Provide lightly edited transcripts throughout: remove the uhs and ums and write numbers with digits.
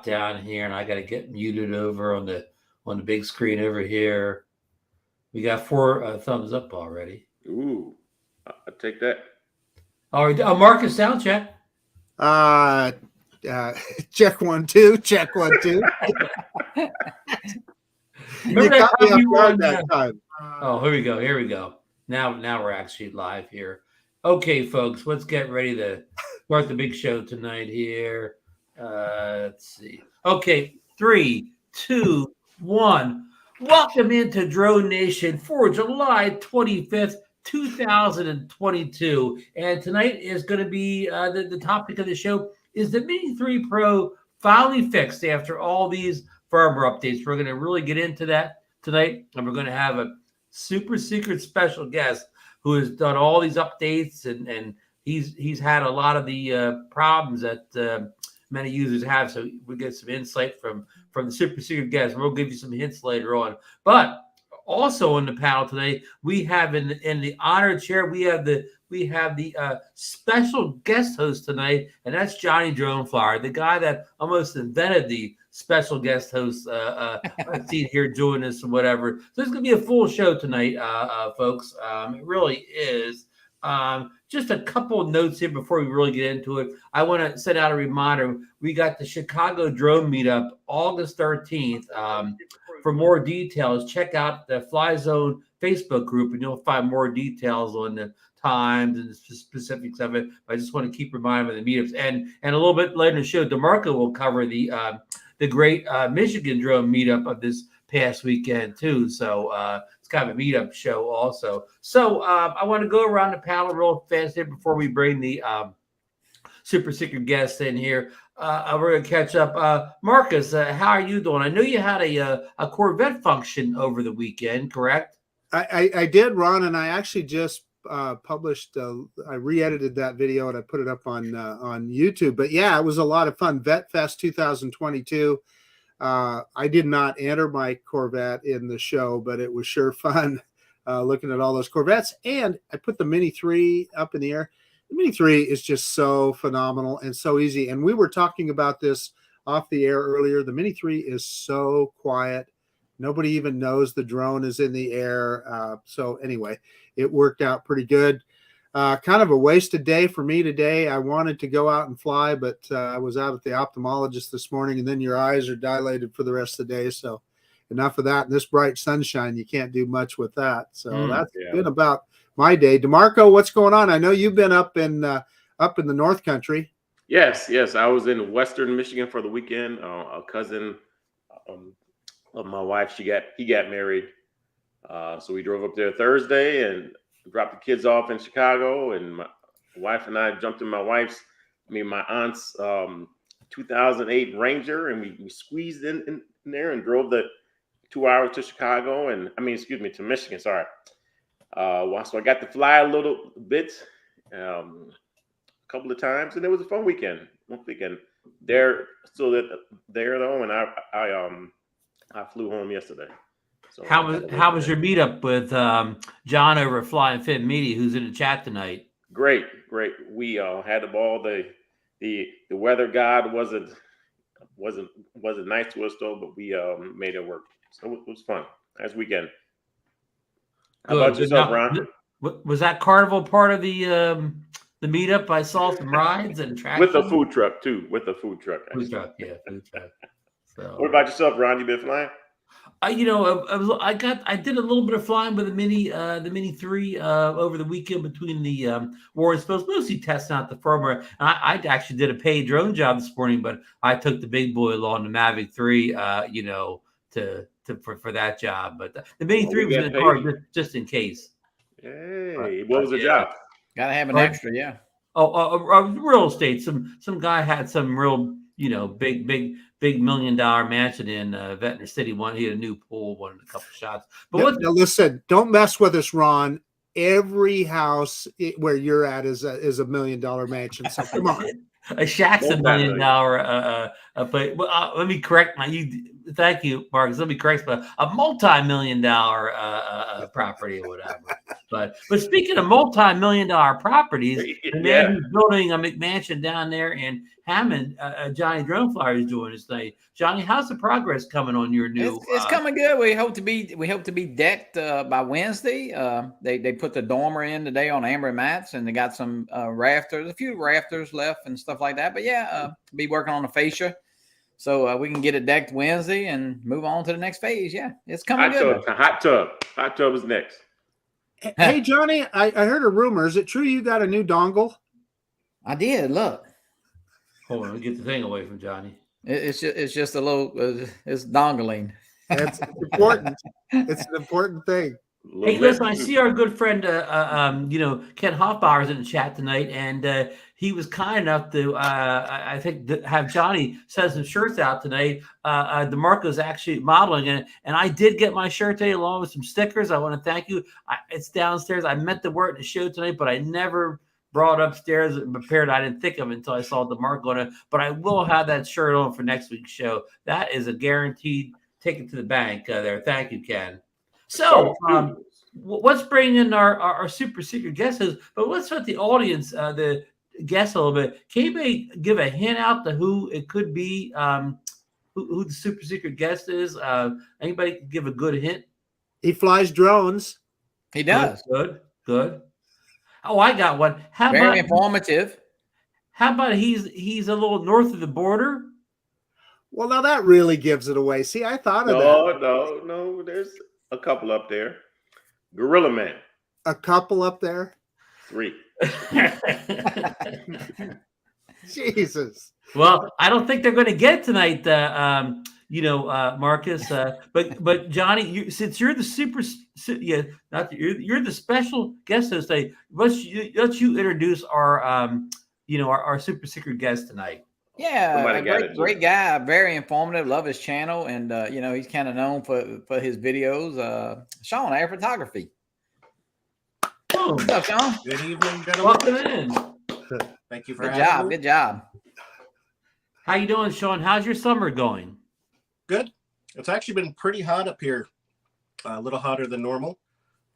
down here, and I got to get muted over on the big screen over here. We got 4 thumbs up already. Ooh, I'll take that. All right, Marcus, sound check. Check 1 2. Check 1 2. Remember that time you won that time? Oh, here we go. Here we go. Now we're actually live here. Okay, folks, let's get ready to start the big show tonight here. Let's see. Okay, 3, 2, 1. Welcome into DroneNation for July 25th, 2022. And tonight is going to be the topic of the show is the Mini 3 Pro finally fixed after all these firmware updates. We're going to really get into that tonight, and we're going to have a super secret special guest who has done all these updates, and he's had a lot of the problems that many users have. So we get some insight from the super secret guest. We'll give you some hints later on. But also on the panel today, we have in the honored chair, we have the special guest host tonight, and that's Johnnie DroneFlyer, the guy that almost invented the special guest host seat here joining us and whatever. So it's going to be a full show tonight, folks. It really is. Just a couple of notes here before we really get into it. I want to send out a reminder. We got the Chicago Drone Meetup August 13th. For more details, check out the Fly Zone Facebook group, and you'll find more details on the times and the specifics of it. I just want to keep reminding of the meetups. And a little bit later in the show, DeMarco will cover the great Michigan Drone Meetup of this past weekend too. So it's kind of a meetup show also. So I want to go around the panel real fast here before we bring the super secret guest in here. We're going to catch up. Marcus, how are you doing? I know you had a Corvette function over the weekend, correct? I did, Ron, and I actually just published. I re-edited that video and I put it up on YouTube. But yeah, it was a lot of fun. Vet Fest 2022. I did not enter my Corvette in the show, but it was sure fun looking at all those Corvettes. And I put the Mini 3 up in the air. The Mini 3 is just so phenomenal and so easy. And we were talking about this off the air earlier. The Mini 3 is so quiet. Nobody even knows the drone is in the air. So anyway, it worked out pretty good. Kind of a wasted day for me today. I wanted to go out and fly, but I was out at the ophthalmologist this morning, and then your eyes are dilated for the rest of the day. So enough of that. In this bright sunshine, you can't do much with that. So that's been about my day. DeMarco, what's going on? I know you've been up in the North Country. Yes. I was in Western Michigan for the weekend. A cousin of my wife, he got married. So we drove up there Thursday and dropped the kids off in Chicago, and my wife and I jumped in my aunt's 2008 Ranger, and we squeezed in there and drove the 2 hours to Chicago, to Michigan. Sorry. So I got to fly a little bit, a couple of times, and it was a fun weekend. They're still there though, and I flew home yesterday. So how was your meetup with John over at Fly'in Flynn Media, who's in the chat tonight? Great. We had the ball. The weather god wasn't nice to us though, but we made it work. So it was fun. Nice weekend. How about yourself, Ron? Was that carnival part of the meetup? I saw some rides and attractions. With the food truck too. Food truck. So, what about yourself, Ron? You been flying? I did a little bit of flying with the Mini 3 over the weekend between the war and spills, mostly testing out the firmware. I actually did a paid drone job this morning, but I took the big boy along, the Mavic 3, for that job. But the Mini 3 was in the car just in case. Hey, what was the job? Gotta have an extra, yeah. Real estate. Some guy had some real, big $1 million mansion in Ventnor City. He had a new pool, wanted a couple shots. But now listen, don't mess with us, Ron. Every house where you're at is a $1 million mansion. So come on. A shack's $1 million But let me correct thank you, Marcus. Let me correct, but a multi-million-dollar property or whatever. But speaking of multi-million-dollar properties, the man who's building a McMansion down there in Hammond, Johnnie DroneFlyer, is doing his thing. Johnny, how's the progress coming on your new? It's coming good. We hope to be decked by Wednesday. They put the dormer in today on amber mats, and they got some rafters, a few rafters left and stuff like that. But yeah, be working on the fascia, so we can get it decked Wednesday and move on to the next phase. Yeah, it's coming good. Hot tub is next. Hey, Johnny, I heard a rumor. Is it true you got a new dongle? I did. Look. Hold on, let me get the thing away from Johnny. It's just a little. It's dongling. It's important. It's an important thing. Hey, listen, I see our good friend, Ken Hoffbauer's in the chat tonight, and he was kind enough to, I think, have Johnny send some shirts out tonight. DeMarco's actually modeling it, and I did get my shirt today along with some stickers. I want to thank you. It's downstairs. I meant to wear it in the show tonight, but I never brought upstairs and prepared. I didn't think of it until I saw DeMarco on it, but I will have that shirt on for next week's show. That is a guaranteed ticket to the bank there. Thank you, Ken. So let's bring in our super secret guests, but let's let the audience, the guests a little bit. Can you give a hint out to who it could be, who the super secret guest is? Anybody give a good hint? He flies drones. He does. Good. Oh, I got one. Very informative. How about he's a little north of the border? Well, now that really gives it away. See, I thought of that. No. There's a couple up there. Gorilla Man. A couple up there? 3. Jesus. Well, I don't think they're going to get it tonight, Marcus. But Johnny, since you're the you're the special guest host today. Let's you introduce our our super secret guest tonight. Yeah, great guy, very informative. Love his channel, and he's kind of known for his videos. Shawn, air photography. Boom. What's up, Shawn? Good evening, gentlemen. Welcome in. Thank you for Good having job. me. Good job. How you doing, Shawn? How's your summer going? Good. It's actually been pretty hot up here. A little hotter than normal,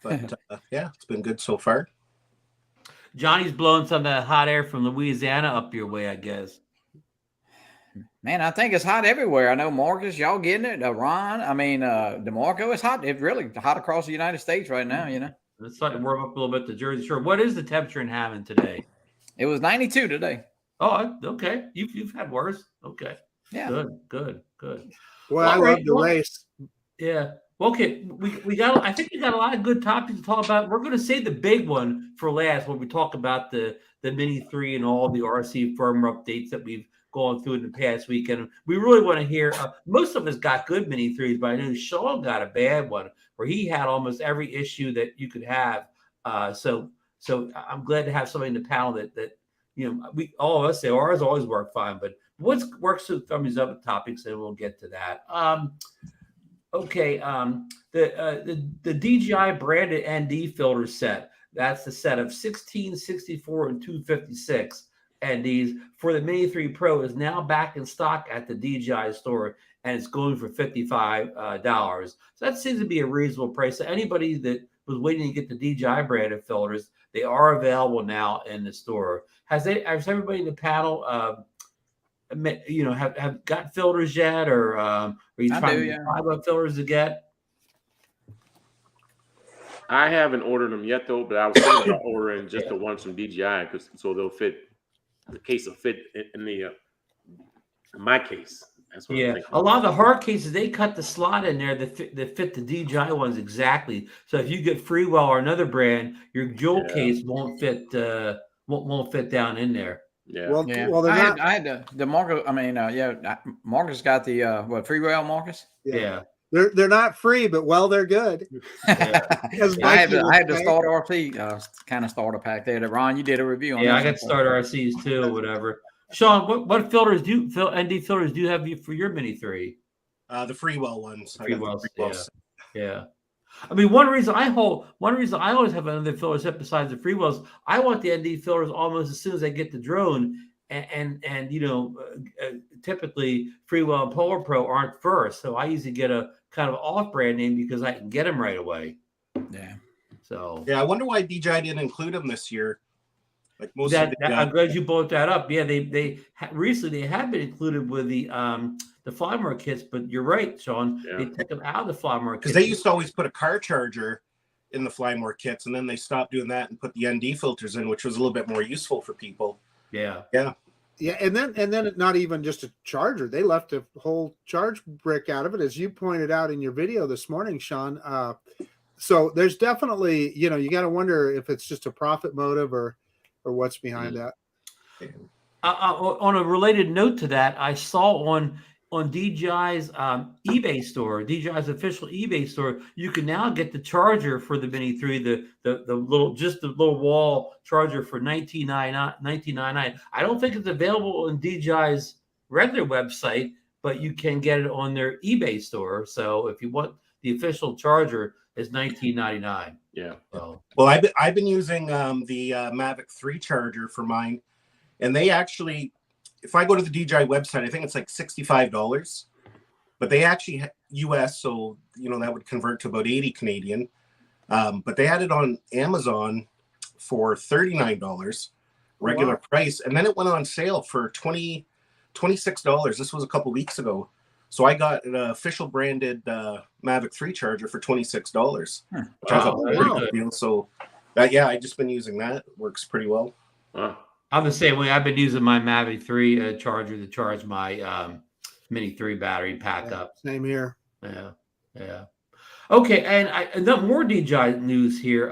but yeah, it's been good so far. Johnny's blowing some of that hot air from Louisiana up your way, I guess. Man, I think it's hot everywhere. I know Marcus, y'all getting it. Ron, DeMarco, it's hot. It's really hot across the United States right now, It's starting to warm up a little bit to Jersey Shore. What is the temperature in Hammond today? It was 92 today. Oh, okay. You've had worse. Okay. Yeah. Good. Well, I love the race. Yeah. Okay. We got. I think we got a lot of good topics to talk about. We're going to save the big one for last when we talk about the Mini 3 and all the RC firmware updates that we've gone through in the past weekend. We really want to hear. Most of us got good Mini 3s, but I know Shawn got a bad one where he had almost every issue that you could have. So I'm glad to have somebody in the panel that we all of us say ours always work fine, but what works with some of these other topics, and we'll get to that. Okay. The DJI branded ND filter set. That's the set of 16, 64, and 256 NDs for the Mini 3 Pro is now back in stock at the DJI Store, and it's going for $55. So that seems to be a reasonable price. So anybody that was waiting to get the DJI branded filters, they are available now in the store. Has everybody in the panel have got filters yet, or are you trying to find what filters to get? I haven't ordered them yet, though, but I was thinking about ordering just the ones from DJI so they'll fit. The case will fit in my case. That's what I'm thinking. A lot of the hard cases, they cut the slot in there that fit the DJI ones exactly. So if you get Freewell or another brand, your jewel case won't fit down in there. Yeah. Well, I had the Marcus. Marcus got the Freewell, Marcus. Yeah. They're not free, but they're good. Yeah. I had the Start RC kind of starter pack there. Ron, you did a review on. Yeah, I got Start RCs too, or whatever. Shawn, what filters ND filters do you have for your Mini 3? The Freewell ones. Freewells. Yeah. I mean, one reason I always have another filter set besides the Freewells, I want the ND filters almost as soon as I get the drone. and typically Freewell and Polar Pro aren't first, so I usually get a kind of off-brand name because I can get them right away. Yeah. So yeah, I wonder why DJI didn't include them this year. Like most I'm glad you brought that up. Yeah, recently they have been included with the Flymore kits, but you're right, Shawn. Yeah. They took them out of the Flymore kits because they used to always put a car charger in the Flymore kits, and then they stopped doing that and put the ND filters in, which was a little bit more useful for people. Yeah. Yeah, and then not even just a charger. They left a whole charge brick out of it, as you pointed out in your video this morning, Shawn. So there's definitely, you got to wonder if it's just a profit motive or what's behind that. On a related note to that, I saw on DJI's eBay store, DJI's official eBay store, you can now get the charger for the Mini 3, the little wall charger for $19.99. I don't think it's available on DJI's regular website, but you can get it on their eBay store. So if you want the official charger, it's $19.99. Yeah. So. Well, I've been using the Mavic 3 charger for mine, and they actually, if I go to the DJI website, I think it's like $65, but they actually US, so that would convert to about 80 Canadian. But they had it on Amazon for $39 regular price, and then it went on sale for $26. This was a couple weeks ago. So I got an official branded Mavic 3 charger for $26, which I thought was a pretty good deal. So I just been using that. It works pretty well. Wow. I'm the same way. I've been using my Mavic 3 charger to charge my Mini 3 battery pack up. Same here. Yeah. Okay, and more DJI news here.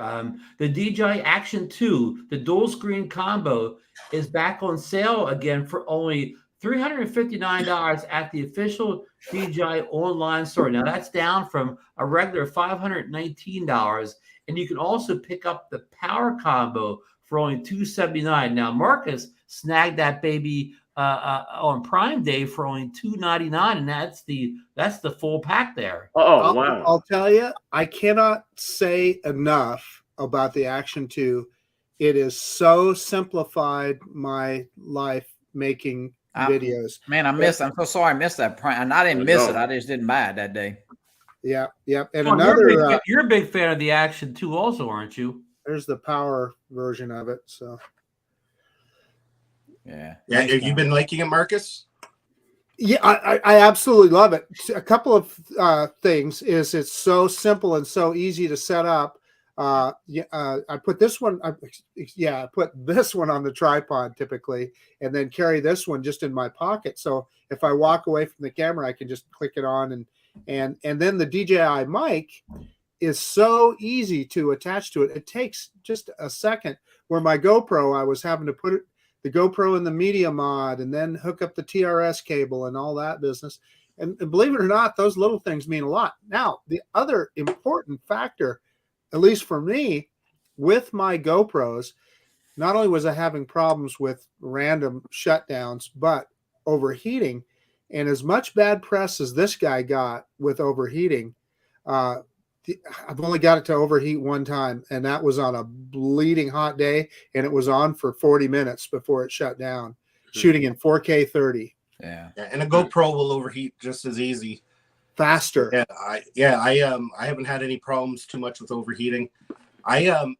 The DJI Action 2, the dual screen combo, is back on sale again for only $359 at the official DJI online store. Now that's down from a regular $519, and you can also pick up the power combo for only $279. Now Marcus snagged that baby on Prime Day for only $299, and that's the full pack there. Oh, wow! I'll tell you, I cannot say enough about the Action 2. It is so simplified my life making videos. Man, I'm so sorry I missed that Prime. And I didn't miss it. I just didn't buy it that day. Yeah. And Well, another you're a big fan of the Action 2 also, aren't you? There's the power version of it. So yeah. Have you been liking it, Marcus? Yeah, I absolutely love it. A couple of things is it's so simple and so easy to set up. I put this one. I put this one on the tripod typically, and then carry this one just in my pocket. So if I walk away from the camera, I can just click it on, and then the DJI mic is so easy to attach to it. It takes just a second. Where my GoPro, I was having to put the GoPro in the media mod and then hook up the TRS cable and all that business. And believe it or not, those little things mean a lot. Now, the other important factor, at least for me, with my GoPros, not only was I having problems with random shutdowns, but overheating. And as much bad press as this guy got with overheating, I've only got it to overheat one time, and that was on a bleeding hot day, and it was on for 40 minutes before it shut down, shooting in 4K 30. Yeah, and a GoPro will overheat just as easy. Faster. I haven't had any problems too much with overheating. I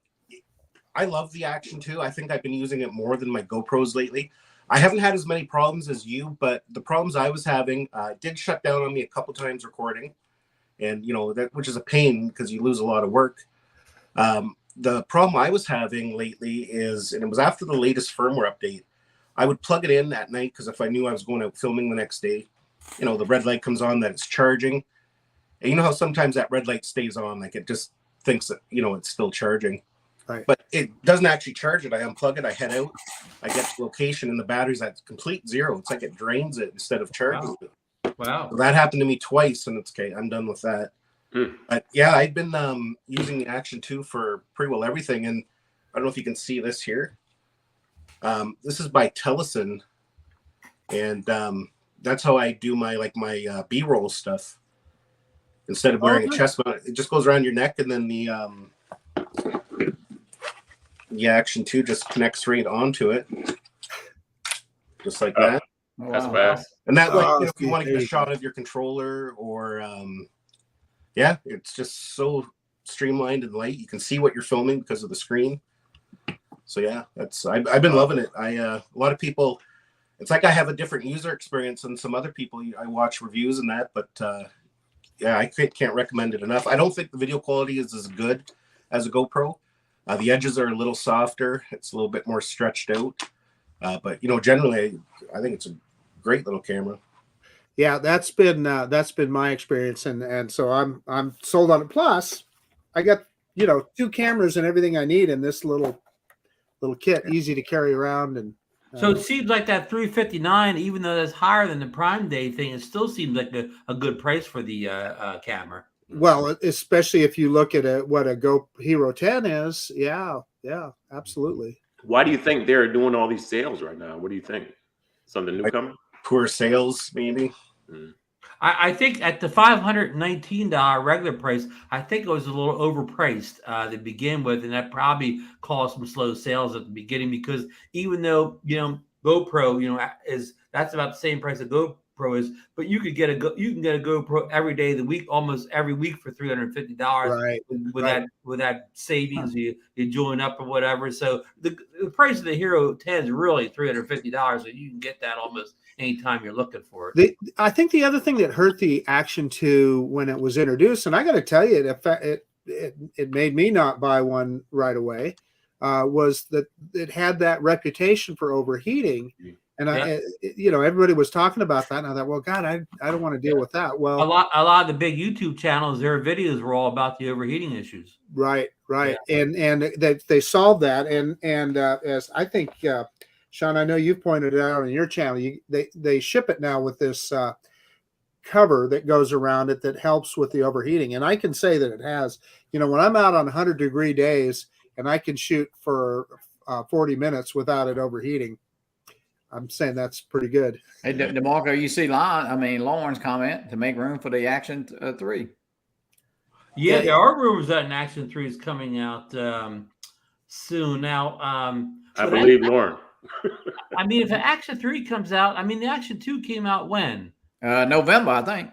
love the Action 2. I think I've been using it more than my GoPros lately. I haven't had as many problems as you, but the problems I was having did shut down on me a couple times recording. And, which is a pain because you lose a lot of work. The problem I was having lately is, and it was after the latest firmware update, I would plug it in at night because if I knew I was going out filming the next day, the red light comes on that it's charging. And you know how sometimes that red light stays on, like it just thinks that, it's still charging. Right. But it doesn't actually charge it. I unplug it, I head out, I get to location, and the battery's at complete zero. It's like it drains it instead of charging it. Wow. So that happened to me twice, and it's okay. I'm done with that. But yeah, I've been using the Action 2 for pretty well everything. And I don't know if you can see this here. This is by Telesen, and that's how I do my B-roll stuff. Instead of wearing a chest mount, it just goes around your neck, and then the Action 2 just connects right onto it. just like that. That's Wow. fast. And that, like, Oh, if you want to there get a you shot go. of your controller, or yeah, it's just so streamlined and light. You can see what you're filming because of the screen. So yeah, I've been loving it. A lot of people, it's like I have a different user experience than some other people. I watch reviews and that, but yeah, I can't recommend it enough. I don't think the video quality is as good as a GoPro. The edges are a little softer. It's a little bit more stretched out. But generally, I think it's a great little camera. Yeah, that's been my experience, and so I'm sold on it. Plus, I got 2 cameras and everything I need in this little kit, easy to carry around. And So it seems like that 359, even though that's higher than the Prime Day thing, it still seems like a good price for the camera. well, especially if you look at what a Go Hero 10 is. Yeah, absolutely. Why do you think they're doing all these sales right now? What do you think? Something new coming? Poor sales, maybe. I think at the $519 regular price, I think it was a little overpriced to begin with, and that probably caused some slow sales at the beginning, because even though GoPro that's about the same price a GoPro is, but you can get a GoPro every day of the week, almost every week, for $350 Right. with that savings. You join up or whatever. So the price of the Hero 10 is really $350, so you can get that almost anytime you're looking for it. I think the other thing that hurt the Action 2 when it was introduced, and I got to tell you, it made me not buy one right away, was that it had that reputation for overheating. And everybody was talking about that, and I thought, well, God, I don't want to deal with that. Well, a lot of the big YouTube channels, their videos were all about the overheating issues. Right. Yeah. And they solved that, and as I think, Shawn, I know you've pointed it out on your channel, they ship it now with this cover that goes around it that helps with the overheating. And I can say that it has. When I'm out on 100-degree days and I can shoot for 40 minutes without it overheating, I'm saying that's pretty good. Hey, DeMarco, you see Lauren's comment to make room for the Action 3. Yeah, there are rumors that an Action 3 is coming out soon. Now, I believe Lauren. if an Action 3 comes out, the Action 2 came out when? November, I think.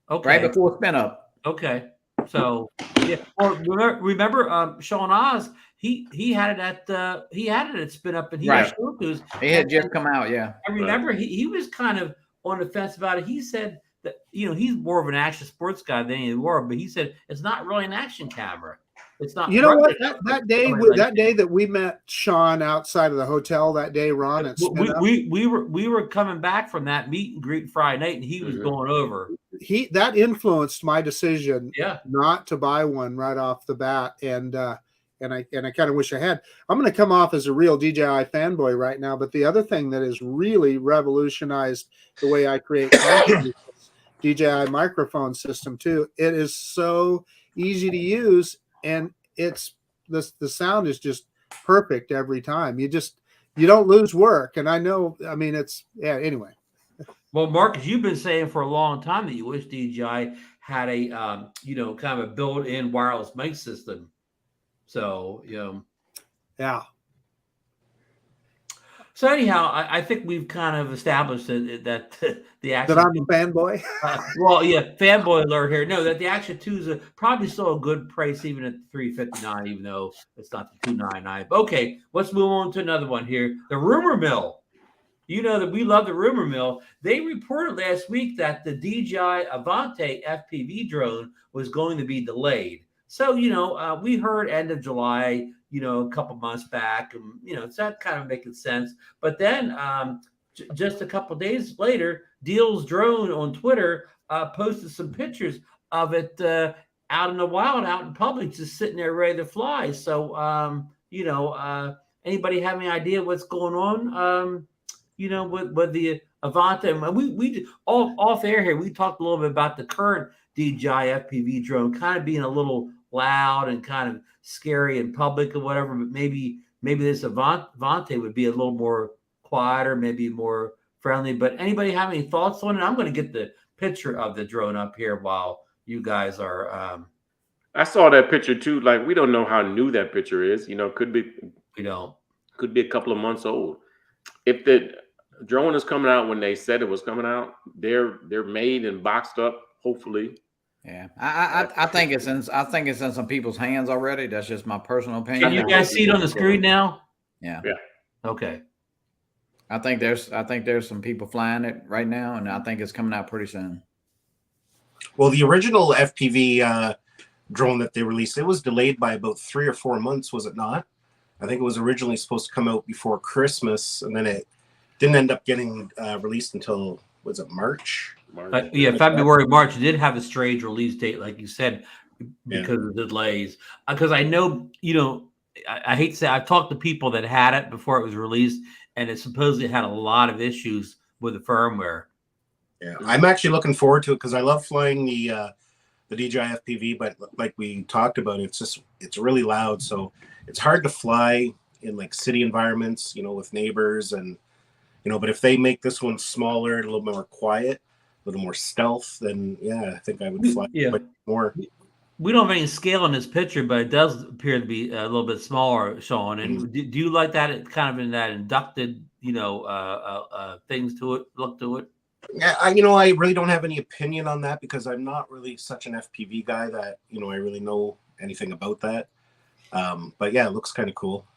Okay. Right before spin up. Okay. So yeah. Or remember Shawn Oz, he had it at spin up, and he Right. was He had just come out, yeah. I remember he was kind of on the fence about it. He said that he's more of an action sports guy than any war, but he said it's not really an action camera. It's not. You know what? That day that we met Shawn outside of the hotel that day, Ron, we were coming back from that meet and greet Friday night, and he was going over. That influenced my decision, yeah, not to buy one right off the bat, and I kind of wish I had. I'm going to come off as a real DJI fanboy right now, but the other thing that has really revolutionized the way I create content is DJI microphone system too. It is so easy to use, and the sound is just perfect every time. You don't lose work, and I know. Anyway. Well, Marcus, you've been saying for a long time that you wish DJI had a kind of a built-in wireless mic system. So yeah. So anyhow, I think we've kind of established that the Action. That I'm a fanboy. Well, yeah, fanboy alert here. No, that the Action 2 is probably still a good price, even at $359, even though it's not the $299. Okay, let's move on to another one here. The rumor mill. You know that we love the rumor mill. They reported last week that the DJI Avante FPV drone was going to be delayed. So, we heard end of July, a couple months back, and, it's not kind of making sense. But then just a couple days later, Dealsdrone on Twitter posted some pictures of it out in the wild, out in public, just sitting there ready to fly. So, anybody have any idea what's going on? With the Avante, and we all off air here, we talked a little bit about the current DJI FPV drone kind of being a little loud and kind of scary in public or whatever, but maybe this Avante would be a little more quieter, maybe more friendly. But anybody have any thoughts on it? I'm going to get the picture of the drone up here while you guys are. I saw that picture too. Like, we don't know how new that picture is. Could be. We don't. Could be a couple of months old. If the Drone is coming out when they said it was coming out. They're made and boxed up. Hopefully, Yeah, I think it's in some people's hands already. That's just my personal opinion. Can you guys see it on the screen now? Yeah. Yeah. Okay. I think there's some people flying it right now, and I think it's coming out pretty soon. Well, the original FPV drone that they released, it was delayed by about 3 or 4 months, was it not? I think it was originally supposed to come out before Christmas, and then it didn't end up getting released until, was it March? Yeah, February, March. It did have a strange release date, like you said, because of the delays. Because I know, I hate to say, I've talked to people that had it before it was released, and it supposedly had a lot of issues with the firmware. Yeah, I'm actually looking forward to it because I love flying the DJI FPV, but like we talked about, it's really loud, so it's hard to fly in like city environments, with neighbors, and but if they make this one smaller, a little more quiet, a little more stealth, then yeah, I think I would fly more. We don't have any scale in this picture, but it does appear to be a little bit smaller, Shawn. And do you like that? It kind of in that inducted, things to it, look to it. Yeah, I really don't have any opinion on that because I'm not really such an FPV guy that I really know anything about that. But yeah, it looks kind of cool.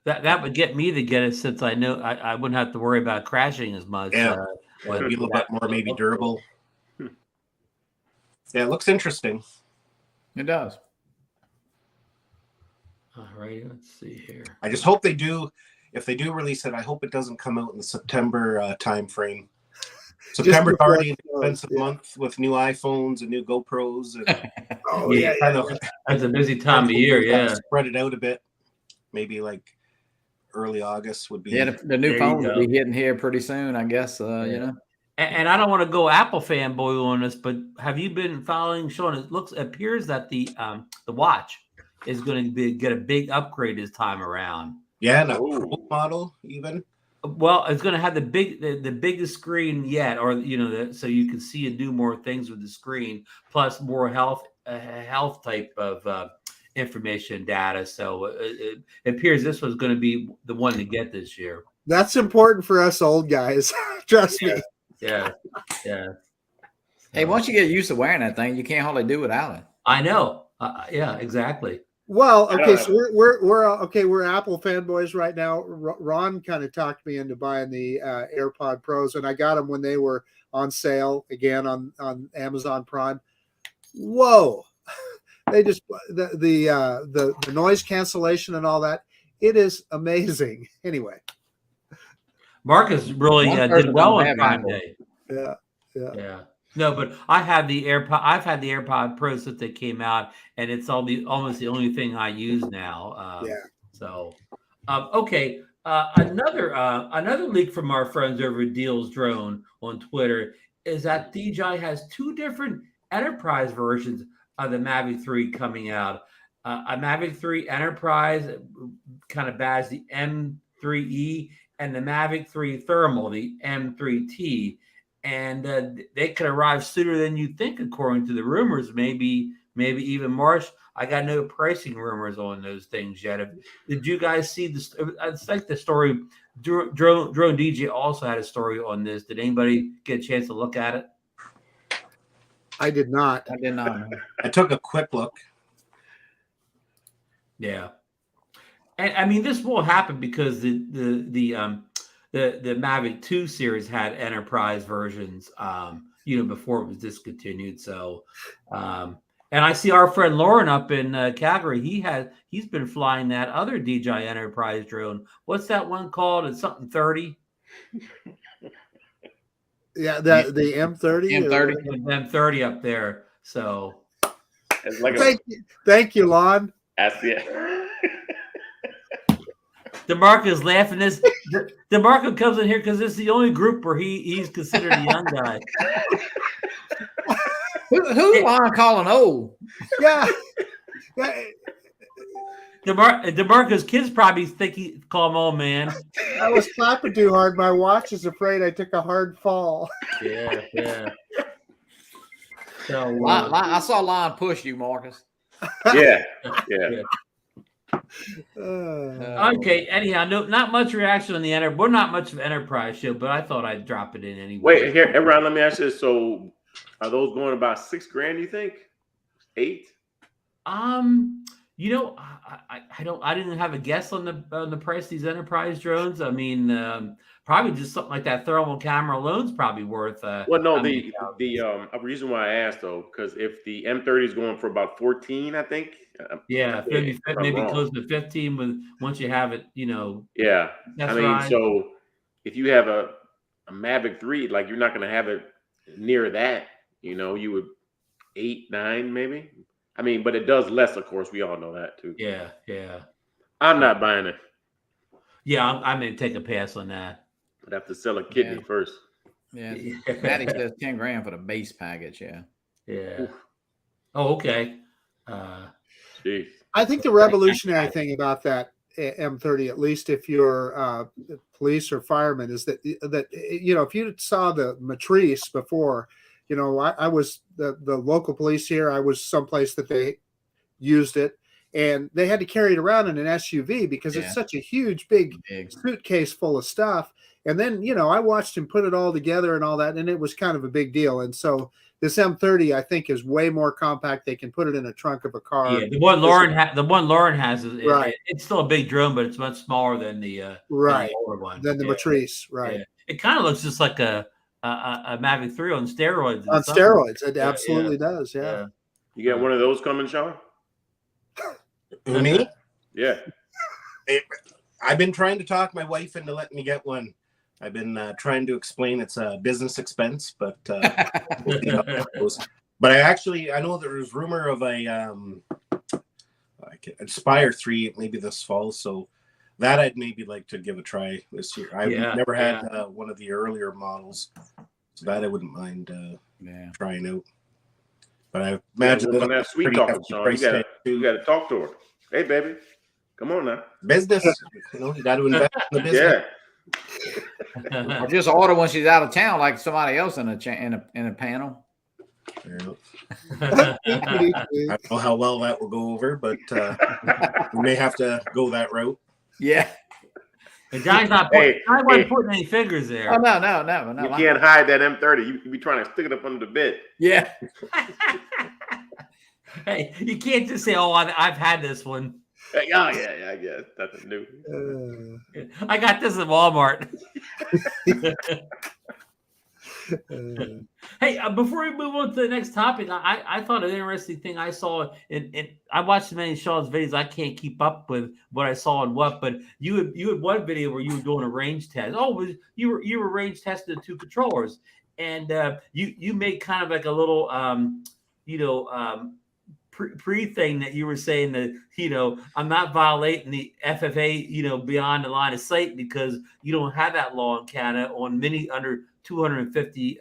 That would get me to get it since I know I wouldn't have to worry about crashing as much. Yeah, it'd be a little bit more maybe durable. Yeah, it looks interesting. It does. All right, let's see here. I just hope they do. If they do release it, I hope it doesn't come out in the September time frame. September's already an expensive month with new iPhones and new GoPros. And, That's a busy time of year. Yeah, spread it out a bit. Maybe like early August would be. Yeah, the new phone will be hitting here pretty soon, I guess. And I don't want to go Apple fanboy on this, but have you been following, Shawn? It appears that the watch is going to get a big upgrade this time around. Yeah, and a Pro model even. Well, it's going to have the biggest screen yet, or so you can see and do more things with the screen, plus more health type of information data. So it appears this was going to be the one to get this year. That's important for us old guys. Trust me. Yeah. Hey, once you get used to wearing that thing, you can't hardly do without it. I know. Yeah, exactly. Well, okay, so we're Apple fanboys right now. Ron kind of talked me into buying the AirPod Pros, and I got them when they were on sale again on Amazon Prime. Whoa! They just the noise cancellation and all that. It is amazing. Anyway, Marcus really did well on Prime Day. Yeah. No, but I have the AirPod. I've had the AirPod Pro since they came out, and it's almost the only thing I use now. So, okay. Another leak from our friends over at Dealsdrone on Twitter is that DJI has 2 different enterprise versions of the Mavic 3 coming out. A Mavic 3 Enterprise, kind of badged the M3E, and the Mavic 3 Thermal, the M3T. And they could arrive sooner than you think, according to the rumors. Maybe even March. I got no pricing rumors on those things yet. Did you guys see this? It's like the story. Drone DJ also had a story on this. Did anybody get a chance to look at it? I did not. I took a quick look. Yeah, and I mean this will happen because the Mavic 2 series had enterprise versions, before it was discontinued. So, and I see our friend Lauren up in Calgary. He's been flying that other DJI Enterprise drone. What's that one called? It's something 30. Yeah, the M30. M30 up there. So, it's like thank you, Lon. That's it. DeMarco's laughing. DeMarco comes in here because it's the only group where he's considered a young guy. Who am I calling old? Yeah. DeMarco's kids probably think he call him old man. I was clapping too hard. My watch is afraid I took a hard fall. Yeah. So I saw Lon push you, Marcus. Yeah. Okay. Anyhow, no, not much reaction on the We're not much of an enterprise show, but I thought I'd drop it in anyway. Wait, here, Ron, let me ask you this. So are those going about $6,000, you think? 8? You know, I didn't have a guess on the price of these enterprise drones. I mean, probably just something like that thermal camera alone's probably worth. Well, no, the reason why I asked though, because if the M30 is going for about 14, I think. Yeah, maybe close to 15 with once you have it, you know. Yeah, that's I mean, right. so if you have a Mavic 3, like you're not going to have it near that. You know, you would 8, 9, maybe. I mean, but it does less, of course. We all know that too. Yeah. I'm not buying it. Yeah, I'm going to take a pass on that. I'd have to sell a kidney first. Yeah, Maddie says $10,000 for the base package. Yeah. Oof. Oh, okay. I think the revolutionary thing about that M30, at least if you're police or fireman, is that you know, if you saw the Matrice before, you know, I was the local police here. I was someplace that they used it, and they had to carry it around in an SUV because it's such a huge, big suitcase full of stuff. And then, you know, I watched him put it all together and all that, and it was kind of a big deal. And so this M30, I think, is way more compact. They can put it in a trunk of a car. Yeah, the one Lauren has is right. It's still a big drone, but it's much smaller than the older one. Than the Matrice, right? Yeah. It kind of looks just like a Mavic 3 on steroids. On steroids, it absolutely does. Yeah. You got one of those coming, Shawn? Me? Yeah. I've been trying to talk my wife into letting me get one. I've been trying to explain it's a business expense, but we'll see how that goes. But I know there's rumor of a Aspire 3 maybe this fall, so that I'd maybe like to give a try this year. I've never had one of the earlier models, so that I wouldn't mind trying out. But I imagine that sweet talking, Shawn. You got to talk to her. Hey, baby, come on now. Business, you know, you got to invest in the business. Or just order when she's out of town, like somebody else in a panel. I don't know how well that will go over, but we may have to go that route. Yeah. The guy's not putting any figures there. Oh, no. You can't hide that M30. You be trying to stick it up under the bed. Yeah. Hey, you can't just say, "Oh, I've had this one." Oh yeah, I guess nothing new. I got this at Walmart. Hey, before we move on to the next topic, I thought an interesting thing I saw, and I watched many of Shawn's videos. I can't keep up with what I saw and what, but you had one video where you were doing a range test. Oh, you were range testing the 2 controllers, and you made kind of like a little pre thing that you were saying that, you know, I'm not violating the FFA, you know, beyond the line of sight because you don't have that law in Canada on many under 250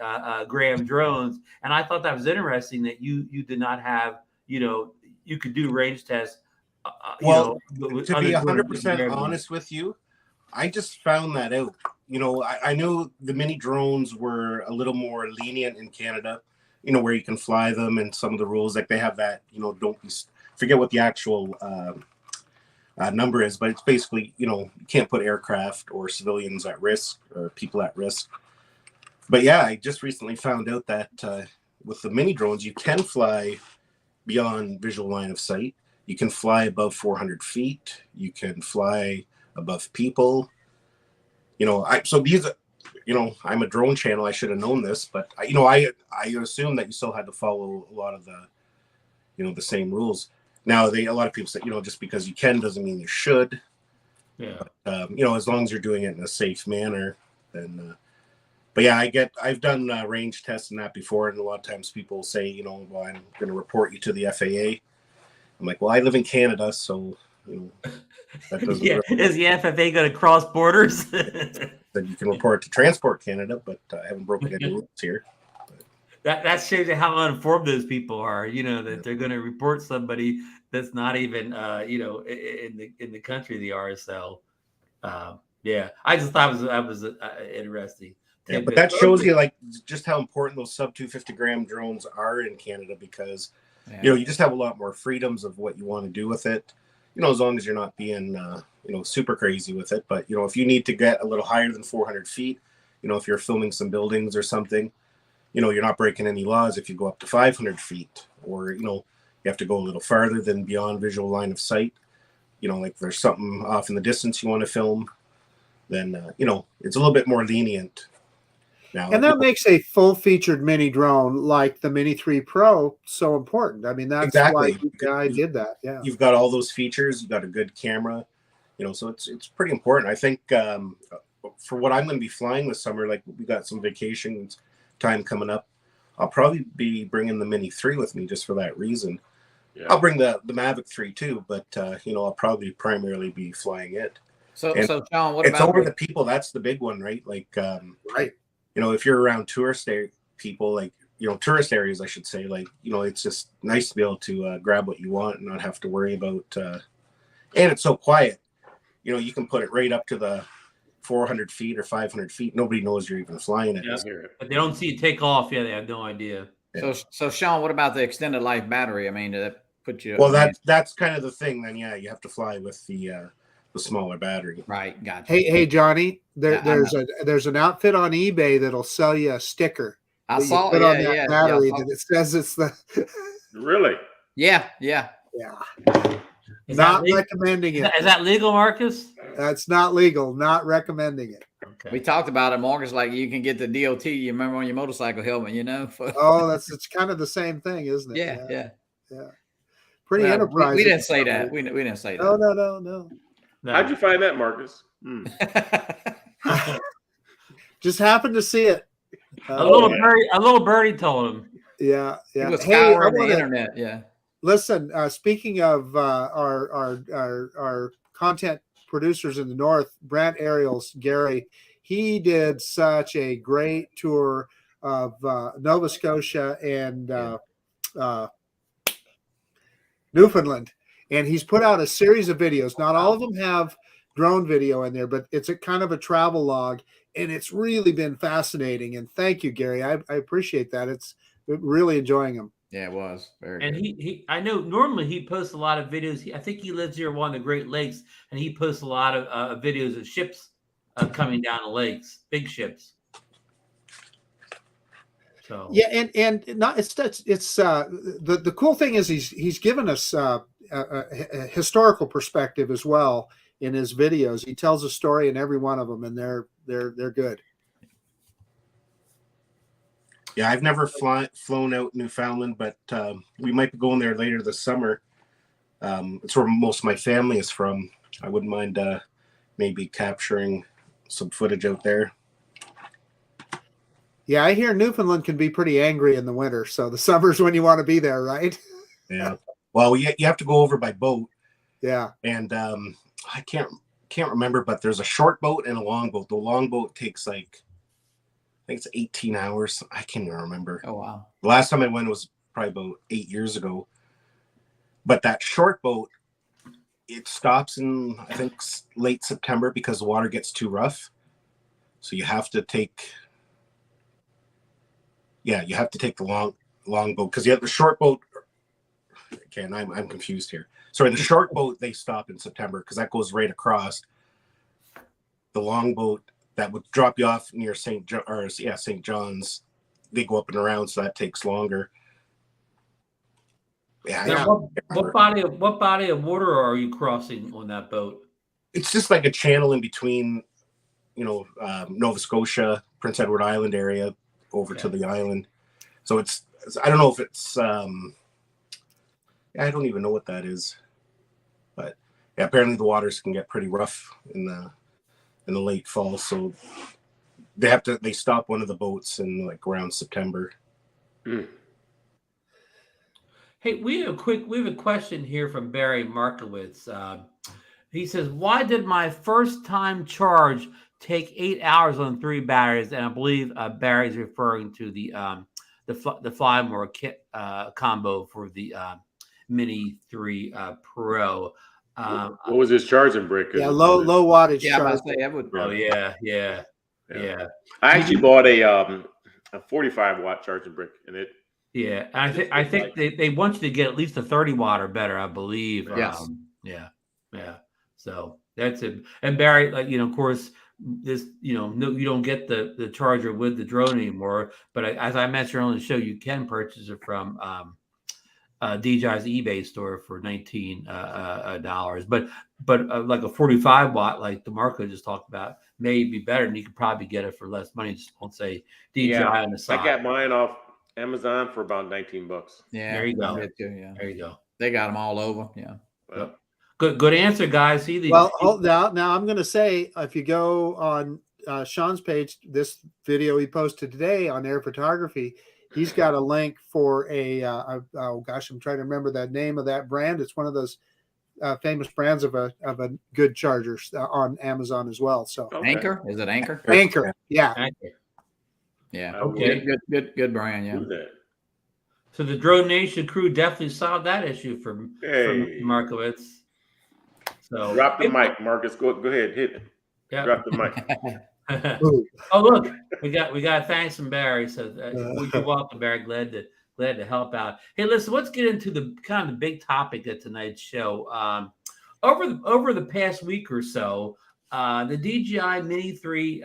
gram drones. And I thought that was interesting that you did not have, you know, you could do range tests. To be 100% honest with you, I just found that out. You know, I knew the mini drones were a little more lenient in Canada, you know, where you can fly them and some of the rules, like they have that, you know, forget what the actual number is, but it's basically, you know, you can't put aircraft or civilians at risk or people at risk. But yeah, I just recently found out that with the mini drones, you can fly beyond visual line of sight. You can fly above 400 feet. You can fly above people. You know, you know, I'm a drone channel. I should have known this, but you know, I assume that you still had to follow a lot of the, you know, the same rules. Now, a lot of people say, you know, just because you can doesn't mean you should. Yeah. But, you know, as long as you're doing it in a safe manner, then. But yeah, I've done range tests and that before, and a lot of times people say, you know, well, I'm going to report you to the FAA. I'm like, well, I live in Canada, so you know. That doesn't is the FFA going to cross borders? Then you can report to Transport Canada, but I haven't broken any rules here. That shows you how uninformed those people are. You know that they're going to report somebody that's not even, you know, in the country they are. So, yeah, I just thought that was interesting. Yeah, but that shows you like just how important those sub 250 gram drones are in Canada because you know you just have a lot more freedoms of what you want to do with it. as long as you're not being, super crazy with it. But, if you need to get a little higher than 400 feet, if you're filming some buildings or something, you're not breaking any laws if you go up to 500 feet, or, you have to go a little farther than beyond visual line of sight. Like if there's something off in the distance you want to film, then, it's a little bit more lenient now. And that makes a full-featured mini drone like the Mini 3 Pro so important. I mean, that's exactly why DJI did that. Yeah, you've got all those features. You've got a good camera, so it's pretty important. I think for what I'm going to be flying this summer, like we got some vacation time coming up, I'll probably be bringing the Mini 3 with me just for that reason. Yeah. I'll bring the Mavic 3 too, but I'll probably primarily be flying it. So Shawn, what it's about over the people? That's the big one, right? Like, right. If you're around tourist people, like, tourist areas, I should say, like, it's just nice to be able to grab what you want and not have to worry about. And it's so quiet. You can put it right up to the 400 feet or 500 feet. Nobody knows you're even flying it. Yeah, but they don't see it take off. Yeah, they have no idea. Yeah. So Shawn, what about the extended life battery? I mean, did that put you? Well, that's kind of the thing. Then, yeah, you have to fly with the smaller battery. Right. Gotcha. Hey, Johnny, there's an outfit on eBay that'll sell you a sticker. I saw put on that battery that it says it's the. Really? Yeah. Not recommending it. Is that legal, Marcus? That's not legal. Not recommending it. Okay. We talked about it, Marcus. Like you can get the DOT. You remember on your motorcycle helmet, Oh, it's kind of the same thing, isn't it? Yeah. Pretty enterprising. We didn't say that. We didn't say that. No. How'd you find that, Marcus? Just happened to see it. A little birdie told him. Yeah. He was scouring the internet. Yeah. Listen, speaking of our content producers in the north, Brant Ariels, Gary, he did such a great tour of Nova Scotia and Newfoundland. And he's put out a series of videos. Not all of them have drone video in there, but it's a kind of a travel log, and it's really been fascinating. And thank you, Gary. I appreciate that. It's really enjoying them. Yeah, it was very. And good. I know normally he posts a lot of videos. I think he lives here along the Great Lakes, and he posts a lot of videos of ships coming down the lakes, big ships. So yeah, and not it's the cool thing is he's given us a historical perspective as well in his videos. He tells a story in every one of them, and they're good. Yeah, I've never flown out Newfoundland, but we might be going there later this summer. It's where most of my family is from. I wouldn't mind maybe capturing some footage out there. Yeah, I hear Newfoundland can be pretty angry in the winter, so the summer's when you want to be there, right? Yeah. Well, you have to go over by boat. Yeah. And I can't remember, but there's a short boat and a long boat. The long boat takes I think it's 18 hours. I can't even remember. Oh, wow. The last time I went was probably about 8 years ago. But that short boat, it stops in, I think, late September because the water gets too rough. So you have to take... Yeah, you have to take the long boat because the short boat. Okay, and I'm confused here. Sorry, the short boat they stop in September because that goes right across. The long boat that would drop you off near St. John's, they go up and around, so that takes longer. Yeah. What body of water are you crossing on that boat? It's just like a channel in between, Nova Scotia, Prince Edward Island area. Over to the island, so it's I don't know if it's I don't even know what that is, but yeah, apparently the waters can get pretty rough in the late fall, so they stop one of the boats in around September. Hey, we have a question here from Barry Markowitz. He says, "Why did my first time charge take 8 hours on 3 batteries?" And I believe Barry's referring to the Fly'in Moore kit combo for the Mini 3 Pro. What was his charging brick? Yeah, low wattage. Yeah, I say I would. Oh yeah. I actually bought a 45 watt charging brick, and it. Yeah, I think they want you to get at least a 30 watt or better, I believe. Yes. Yeah. So that's it. And Barry, like, you know, of course, this, you know, no, you don't get the charger with the drone anymore. But as I mentioned earlier in the show, you can purchase it from DJI's eBay store for $19 dollars. But like a 45 watt, like DeMarco just talked about, may be better, and you could probably get it for less money. Just don't say DJI on the side. I got mine off Amazon for about $19. Yeah, There you go. Yeah, There you go. they got them all over. Yeah. Well, Good answer, guys. See the Well, now I'm going to say, if you go on Shawn's page, this video he posted today on air photography, he's got a link for oh gosh, I'm trying to remember the name of that brand. It's one of those famous brands of a good charger on Amazon as well. So okay. Anchor, is it Anchor? Anchor, yeah. Yeah. Okay. Good brand. Yeah. Do that. So the DroneNation crew definitely solved that issue for Hey. Markowitz. So Drop the mic, Marcus. Go ahead, hit it. Yeah. Drop the mic. Oh, look, we got thanks from Barry. So you're welcome, Barry. Glad to help out. Hey, listen, let's get into the kind of the big topic of tonight's show. Over the past week or so, the DJI Mini 3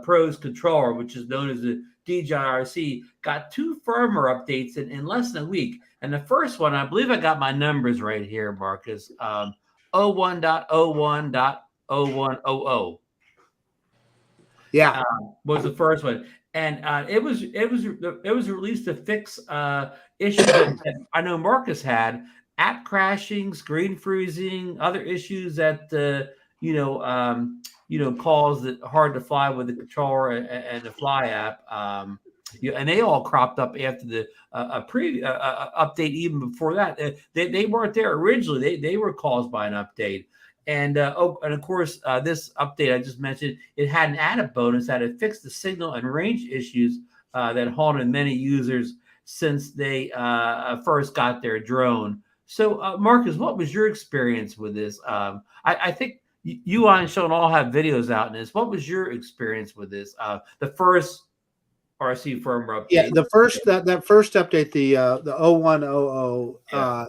Pros controller, which is known as the DJI RC, got 2 firmware updates in less than a week. And the first one, I believe I got my numbers right here, Marcus. 01.01.0100. Yeah, was the first one, and it was released to fix issues that I know Marcus had: app crashing, screen freezing, other issues that caused it hard to fly with the controller and the Fly app. And they all cropped up after the update. Even before that, they weren't there originally. They were caused by an update. And of course, this update I just mentioned, it had an added bonus that it fixed the signal and range issues that haunted many users since they first got their drone. So, Marcus, what was your experience with this? I think you and Shawn all have videos out in this. What was your experience with this? The first RC firmware update. Yeah, the first that first update, the 0100,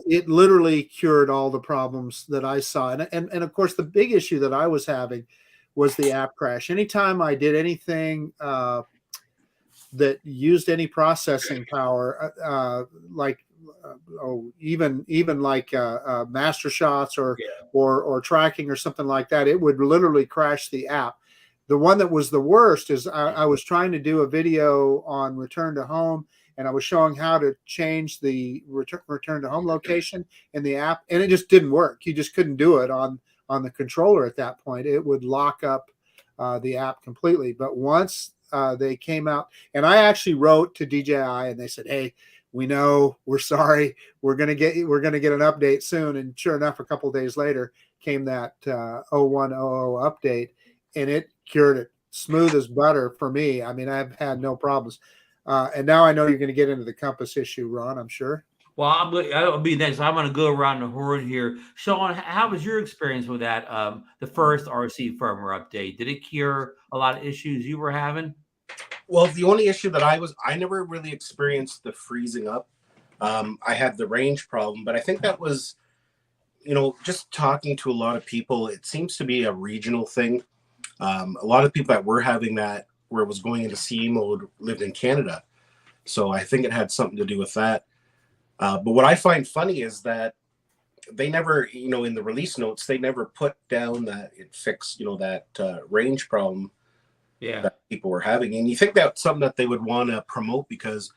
it literally cured all the problems that I saw, and of course the big issue that I was having was the app crash. Anytime I did anything that used any processing power, even like master shots or tracking or something like that, it would literally crash the app. The one that was the worst is I was trying to do a video on return to home, and I was showing how to change the return to home location in the app, and it just didn't work. You just couldn't do it on the controller at that point. It would lock up the app completely. But once they came out, and I actually wrote to DJI, and they said, "Hey, we know, we're sorry, we're gonna get an update soon." And sure enough, a couple of days later came that 0100 update, and it cured it smooth as butter for me. I mean, I've had no problems. And now I know you're going to get into the compass issue, Ron, I'm sure. Well, I'll be next. I'm going to go around the horn here. Shawn, how was your experience with that? The first RC firmware update, did it cure a lot of issues you were having? Well, the only issue that I never really experienced the freezing up. I had the range problem, but I think that was, just talking to a lot of people, it seems to be a regional thing. A lot of people that were having that, where it was going into CE mode, lived in Canada. So I think it had something to do with that. But what I find funny is that they never, in the release notes, they never put down that it fixed, that range problem that people were having. And you think that's something that they would want to promote, because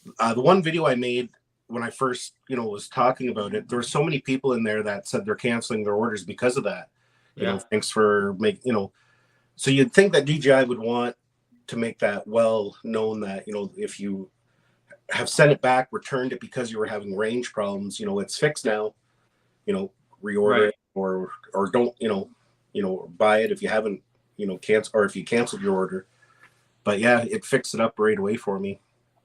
the one video I made when I first, was talking about it, there were so many people in there that said they're canceling their orders because of that. Thanks for making, so you'd think that DJI would want to make that well known that, if you have sent it back, returned it because you were having range problems, it's fixed now, reorder it or don't, buy it if you haven't, cancel, or if you canceled your order. But yeah, it fixed it up right away for me.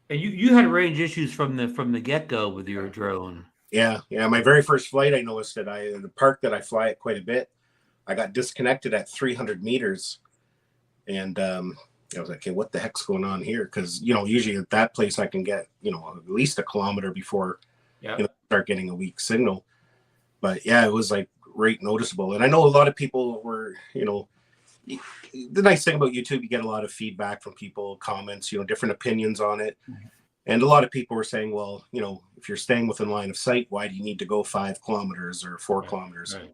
And you had range issues from the get-go with your drone. Yeah. My very first flight, I noticed that the park that I fly at quite a bit, I got disconnected at 300 meters, and I was like, "Okay, what the heck's going on here?" Because usually at that place I can get at least a kilometer before start getting a weak signal. But yeah, it was like right noticeable. And I know a lot of people were, you know, the nice thing about YouTube, you get a lot of feedback from people, comments, you know, different opinions on it. And a lot of people were saying, well, you know, if you're staying within line of sight, why do you need to go 5 kilometers or 4 kilometers? Right.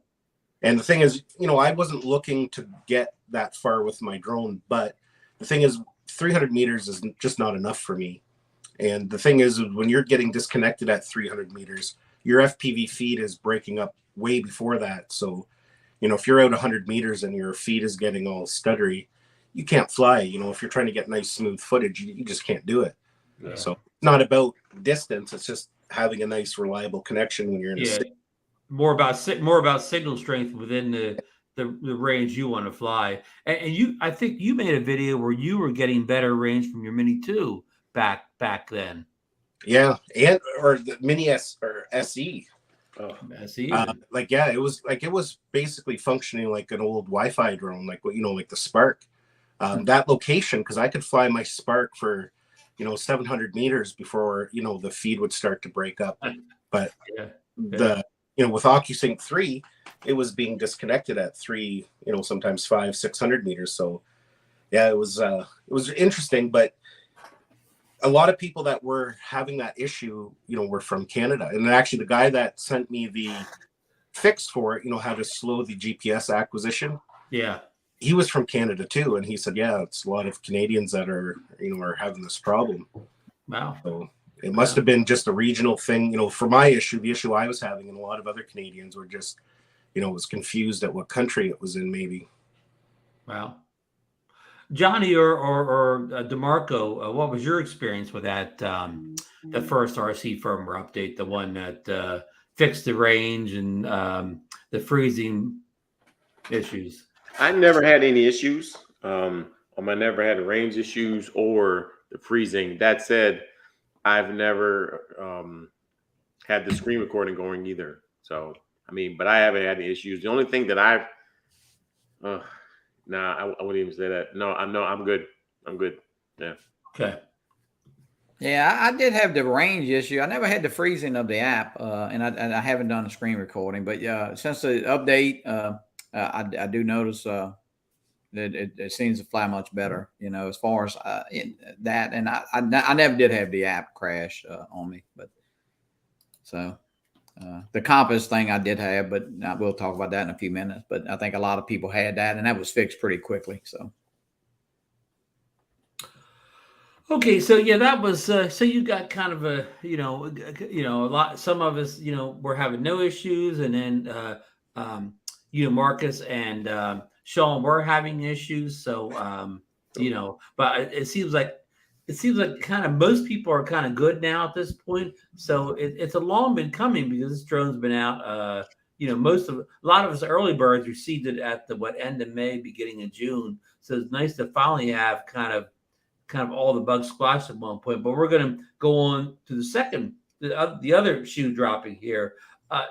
And the thing is, you know, I wasn't looking to get that far with my drone, but the thing is 300 meters is just not enough for me. And the thing is, when you're getting disconnected at 300 meters, your FPV feed is breaking up way before that. So, you know, if you're out 100 meters and your feed is getting all stuttery, you can't fly. You know, if you're trying to get nice smooth footage, you just can't do it. Yeah. So it's not about distance. It's just having a nice, reliable connection when you're in a city. More about signal strength within the range you want to fly. And you, I think you made a video where you were getting better range from your Mini 2 back then. Yeah, and or the Mini S or SE. Oh, SE. Like, yeah, it was basically functioning like an old Wi-Fi drone, like what, you know, like the Spark. That location, because I could fly my Spark for, you know, 700 meters before, you know, the feed would start to break up. But the, you know, with OcuSync 3, it was being disconnected at 3, you know, sometimes 500-600 meters. So yeah, it was interesting, but a lot of people that were having that issue, you know, were from Canada. And actually the guy that sent me the fix for it, you know, how to slow the GPS acquisition. Yeah. He was from Canada too. And he said, yeah, it's a lot of Canadians that are, you know, are having this problem. Wow. So it must have been just a regional thing, you know, for my issue, the issue I was having, and a lot of other Canadians were just, you know, was confused at what country it was in maybe. Wow. Johnny or DeMarco, what was your experience with that, the first RC firmware update, the one that fixed the range and the freezing issues? I never had any issues. I never had range issues or the freezing. That said, I've never had the screen recording going either. So, I mean, but I haven't had any issues. The only thing that I wouldn't even say that. No, I'm good. I'm good. Yeah. Okay. Yeah, I did have the range issue. I never had the freezing of the app, and I haven't done the screen recording. But yeah, since the update, I do notice that it seems to fly much better. You know, as far as that, and I never did have the app crash on me. But so the compass thing I did have, but we'll talk about that in a few minutes. But I think a lot of people had that, and that was fixed pretty quickly. So. Okay, so yeah, that was so you got kind of a a lot. Some of us were having no issues, and then Marcus and Shawn were having issues. So but it seems like kind of most people are kind of good now at this point. So it's a long been coming because this drone's been out. A lot of us early birds received it at the end of May, beginning of June. So it's nice to finally have kind of all the bugs squashed at one point. But we're going to go on to the other shoe dropping here.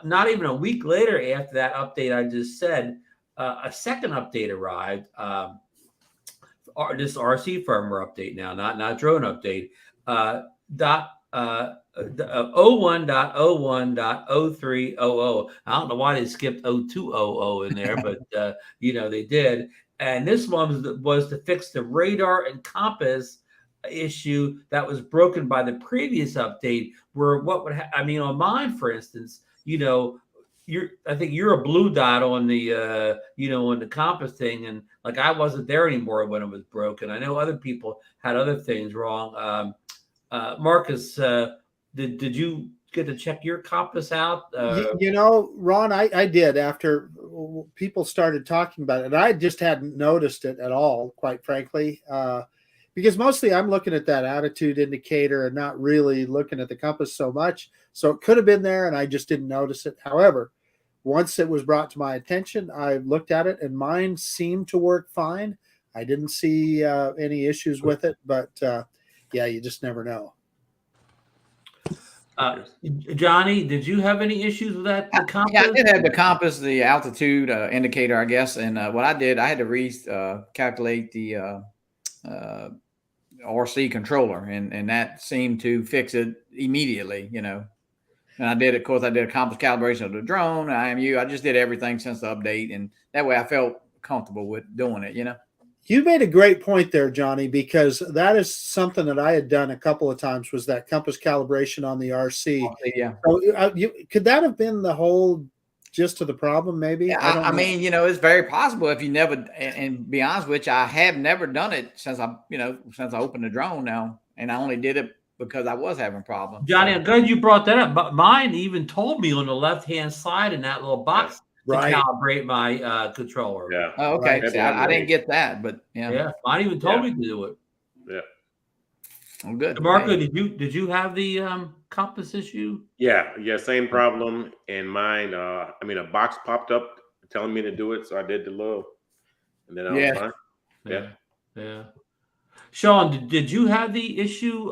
Not even a week later after that update I just said, a second update arrived. This RC firmware update now, not drone update. 01.01.0300. I don't know why they skipped 0200 in there, but they did. And this one was to fix the radar and compass issue that was broken by the previous update. Where what would on mine, for instance, I think you're a blue dot on the on the compass thing, and like I wasn't there anymore when it was broken. I know other people had other things wrong. Marcus, did you get to check your compass out? Ron, I did after people started talking about it. I just hadn't noticed it at all, quite frankly, because mostly I'm looking at that attitude indicator and not really looking at the compass so much. So it could have been there and I just didn't notice it. However, once it was brought to my attention, I looked at it and mine seemed to work fine. I didn't see any issues with it, but yeah, you just never know. Johnny, did you have any issues with that? The compass? Yeah, I did have the compass, the altitude indicator, I guess. And what I did, I had to calculate the RC controller, and that seemed to fix it immediately. And I did, of course, I did a compass calibration of the drone, IMU. I just did everything since the update. And that way I felt comfortable with doing it, you know? You made a great point there, Johnny, because that is something that I had done a couple of times, was that compass calibration on the RC. Yeah. So, could that have been the whole gist of the problem, maybe? Yeah, I mean, you know, it's very possible if you never, and be honest with you, I have never done it since I opened the drone now. And I only did it because I was having problems. Johnny, I'm glad you brought that up. But mine even told me on the left-hand side in that little box to calibrate my controller. Yeah. Oh, okay. Right. See, I didn't get that, but yeah. Yeah, mine even told me to do it. Yeah. Oh, good. DeMarco, did you have the compass issue? Yeah. Same problem. And mine, I mean, a box popped up telling me to do it, so I did the little, and then I was fine. Yeah. Shawn, did you have the issue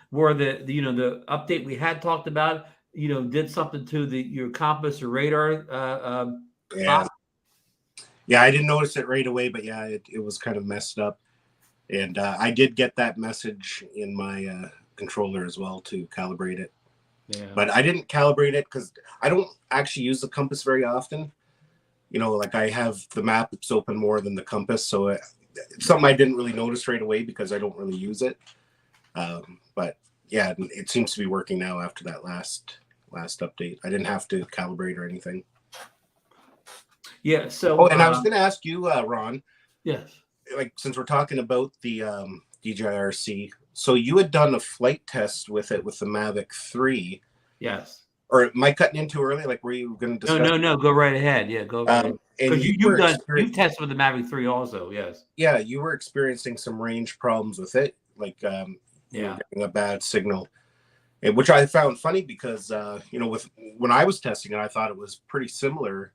where the update we had talked about, did something to your compass or radar? Yeah, I didn't notice it right away, but yeah, it was kind of messed up. And I did get that message in my controller as well to calibrate it. Yeah. But I didn't calibrate it because I don't actually use the compass very often. Like I have the maps open more than the compass. So it's something I didn't really notice right away because I don't really use it. But yeah, it seems to be working now after that last update. I didn't have to calibrate or anything. Yeah. So. And I was going to ask you, Ron. Yes. Like, since we're talking about the DJI RC, so you had done a flight test with it with the Mavic 3. Yes. Or am I cutting in too early? Like, were you going to discuss? No. Go right ahead. Yeah, go right ahead. Because you've tested with the Mavic 3 also, yes. Yeah, you were experiencing some range problems with it, like you were getting a bad signal, which I found funny because when I was testing it, I thought it was pretty similar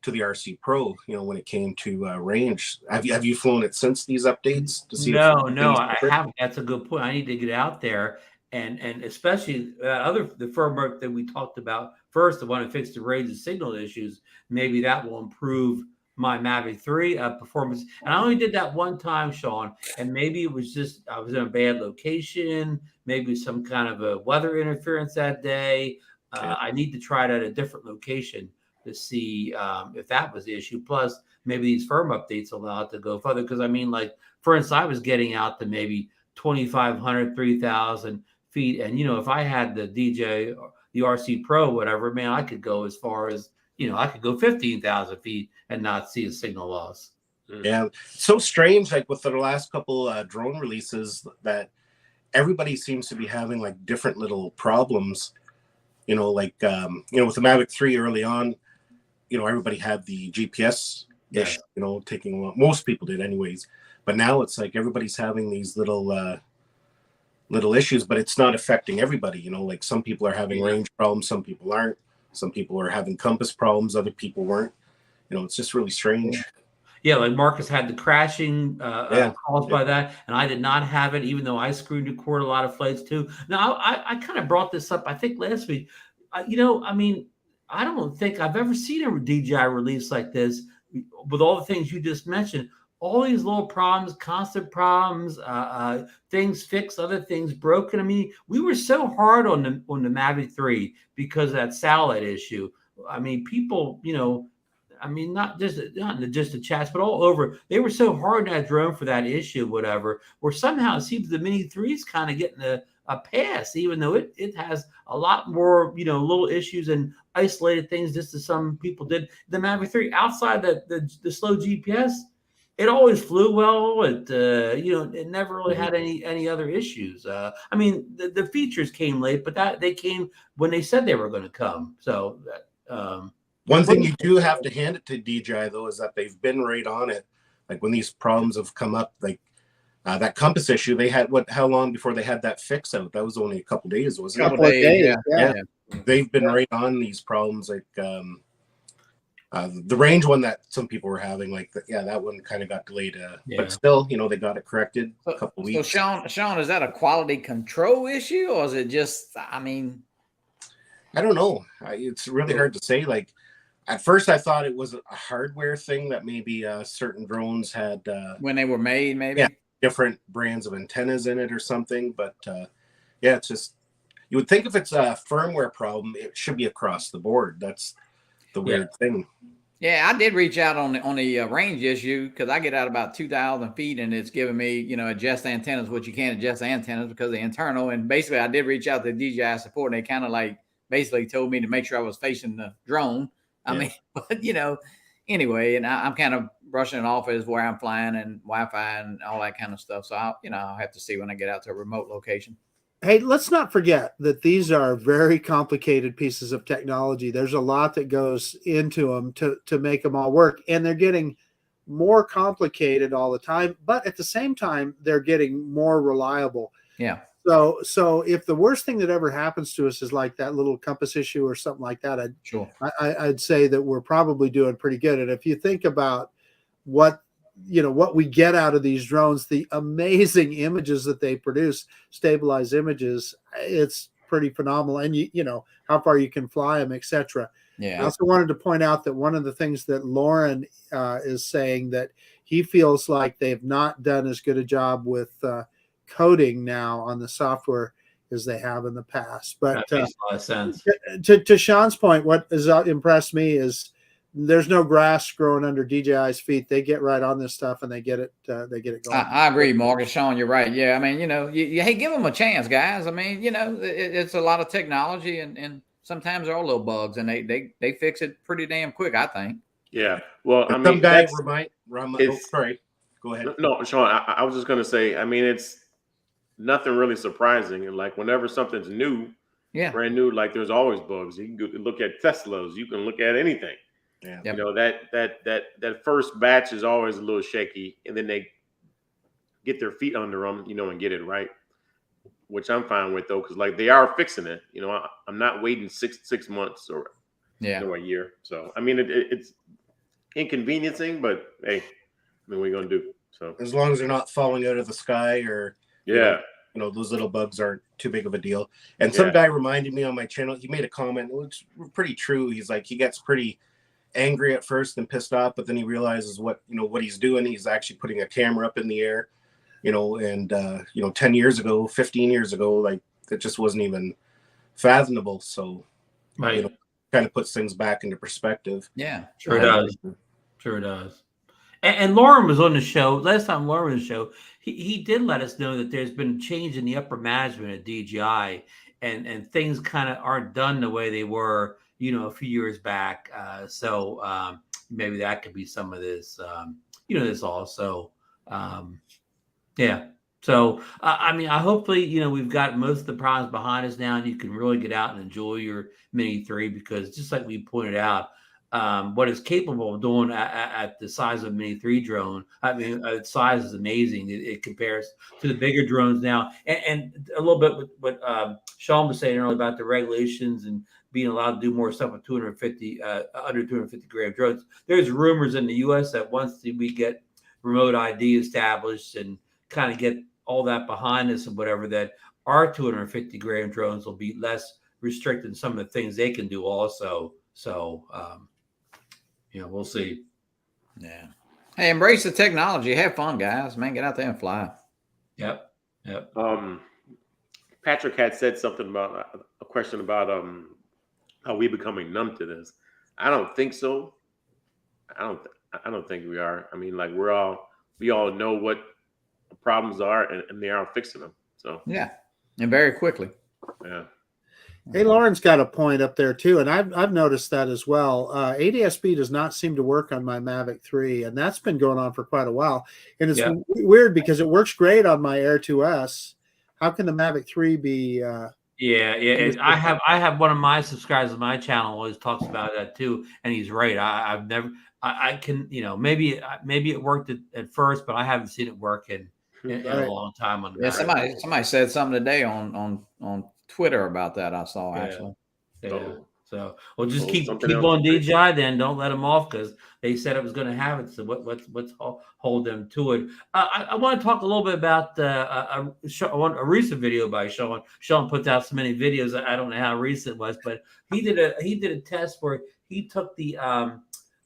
to the RC Pro, when it came to range. Have you flown it since these updates to see? No, I haven't. That's a good point. I need to get out there and especially the firmware that we talked about first, the one that fixed the range and signal issues. Maybe that will improve my Mavic 3 performance. And I only did that one time, Shawn, and maybe it was just I was in a bad location, maybe some kind of a weather interference that day. I need to try it at a different location to see if that was the issue. Plus, maybe these firm updates allow it to go further. Because, I mean, like, for instance, I was getting out to maybe 2,500, 3,000 feet. And, if I had the DJ, the RC Pro, whatever, man, I could go as far as, I could go 15,000 feet and not see a signal loss. Yeah. So strange, like with the last couple drone releases, that everybody seems to be having like different little problems. With the Mavic 3 early on, everybody had the GPS ish, taking a lot. Most people did anyways. But now it's like everybody's having these little issues, but it's not affecting everybody. Like some people are having range problems, some people aren't. Some people are having compass problems, other people weren't. It's just really strange. Yeah, like Marcus had the crashing caused by that, and I did not have it, even though I screen record a lot of flights too. Now, I kind of brought this up, I think, last week. I don't think I've ever seen a DJI release like this with all the things you just mentioned. All these little problems, constant problems, things fixed, other things broken. I mean, we were so hard on the Mavic 3 because of that satellite issue. I mean, people, not just the chats, but all over. They were so hard on that drone for that issue, whatever. Where somehow it seems the Mini 3 is kind of getting a pass, even though it has a lot more, little issues and isolated things just as some people did. The Mavic 3, outside the slow GPS, it always flew well. It never really had any other issues. I mean, the features came late, but they came when they said they were going to come. So one thing you do have to hand it to DJI though is that they've been right on it. Like when these problems have come up, like that compass issue, they had how long before they had that fix out? That was only a couple days, wasn't it? Couple days, yeah. They've been right on these problems. Like the range one that some people were having, that one kind of got delayed. But still, they got it corrected a couple weeks. So Shawn, is that a quality control issue, or is it just? I mean, I don't know. It's really hard to say. Like at first, I thought it was a hardware thing that maybe certain drones had when they were made, maybe. Different brands of antennas in it or something. But it's just You would think if it's a firmware problem, it should be across the board. That's the weird thing. Yeah, I did reach out on the range issue because I get out about 2,000 feet and it's giving me, you know, adjust antennas, which you can't adjust antennas because they're internal. And basically, I did reach out to DJI support, and they kind of like basically told me to make sure I was facing the drone. I mean, but you know, anyway, and I'm kind of brushing it off as where I'm flying and Wi-Fi and all that kind of stuff. So I'll have to see when I get out to a remote location. Hey, let's not forget that these are very complicated pieces of technology. There's a lot that goes into them to make them all work, and they're getting more complicated all the time. But at the same time, they're getting more reliable. Yeah. So if the worst thing that ever happens to us is like that little compass issue or something like that, I'd say that we're probably doing pretty good. And if you think about what we get out of these drones, the amazing images that they produce, stabilized images, it's pretty phenomenal. And you know how far you can fly them, etc. Yeah. I also wanted to point out that one of the things that Lauren is saying, that he feels like they've not done as good a job with coding now on the software as they have in the past. But that makes a lot of sense. To Shawn's point, what has impressed me is there's no grass growing under DJI's feet. They get right on this stuff and they get it going. I agree, Marcus. Shawn, you're right. Yeah, I mean, you know, hey, give them a chance, guys. I mean, you know, it's a lot of technology, and sometimes there are little bugs, and they fix it pretty damn quick, I think. Yeah. Well, I mean, some guy sorry. Go ahead. No, Shawn, I was just going to say, I mean, it's nothing really surprising. And like whenever something's new, brand new, like there's always bugs. You can go look at Teslas. You can look at anything. Yeah. You know, that first batch is always a little shaky, and then they get their feet under them, you know, and get it right, which I'm fine with though, because like they are fixing it. You know, I'm not waiting six months or a year. So I mean, it's inconveniencing, but hey, I mean, what are you gonna do? So as long as they're not falling out of the sky, or you know, those little bugs aren't too big of a deal. And some guy reminded me on my channel, he made a comment, which was pretty true. He's like, he gets pretty angry at first and pissed off, but then he realizes what he's doing. He's actually putting a camera up in the air, you know, and 10 years ago, 15 years ago, like it just wasn't even fathomable. So you know, kind of puts things back into perspective. Yeah, sure does. Sure does. And Lauren was on the show last time. Lauren was on the show. He did let us know that there's been a change in the upper management at DJI, and things kind of aren't done the way they were, you know, a few years back. So maybe that could be some of this, this also. Yeah. So, I mean, hopefully, you know, we've got most of the problems behind us now, and you can really get out and enjoy your Mini 3, because just like we pointed out, what it's capable of doing at the size of a Mini 3 drone. I mean, its size is amazing. It compares to the bigger drones now. And a little bit with what Shawn was saying earlier about the regulations and being allowed to do more stuff with under 250 gram drones. There's rumors in the U.S. that once we get remote ID established and kind of get all that behind us and whatever, that our 250 gram drones will be less restricted in some of the things they can do also. So, we'll see. Yeah. Hey, embrace the technology. Have fun, guys. Man, get out there and fly. Yep. Patrick had said something about a question about are we becoming numb to this? I don't think so. I don't think we are. I mean, like we all know what the problems are, and they are fixing them. So yeah, and very quickly. Yeah. Hey, Lauren's got a point up there too, and I've noticed that as well. ADS-B does not seem to work on my Mavic 3, and that's been going on for quite a while. And it's weird because it works great on my Air 2S. How can the Mavic 3 be? I have one of my subscribers on my channel always talks about that too, and he's right. I can, maybe it worked at first, but I haven't seen it work in a long time on the Mavic. Somebody said something today on Twitter about that. I saw actually. Yeah. So we'll just keep on DJI then. Don't let them off because they said it was going to have it. So what's hold them to it? I want to talk a little bit about a recent video by Shawn. Shawn puts out so many videos. I don't know how recent it was, but he did a test where he took the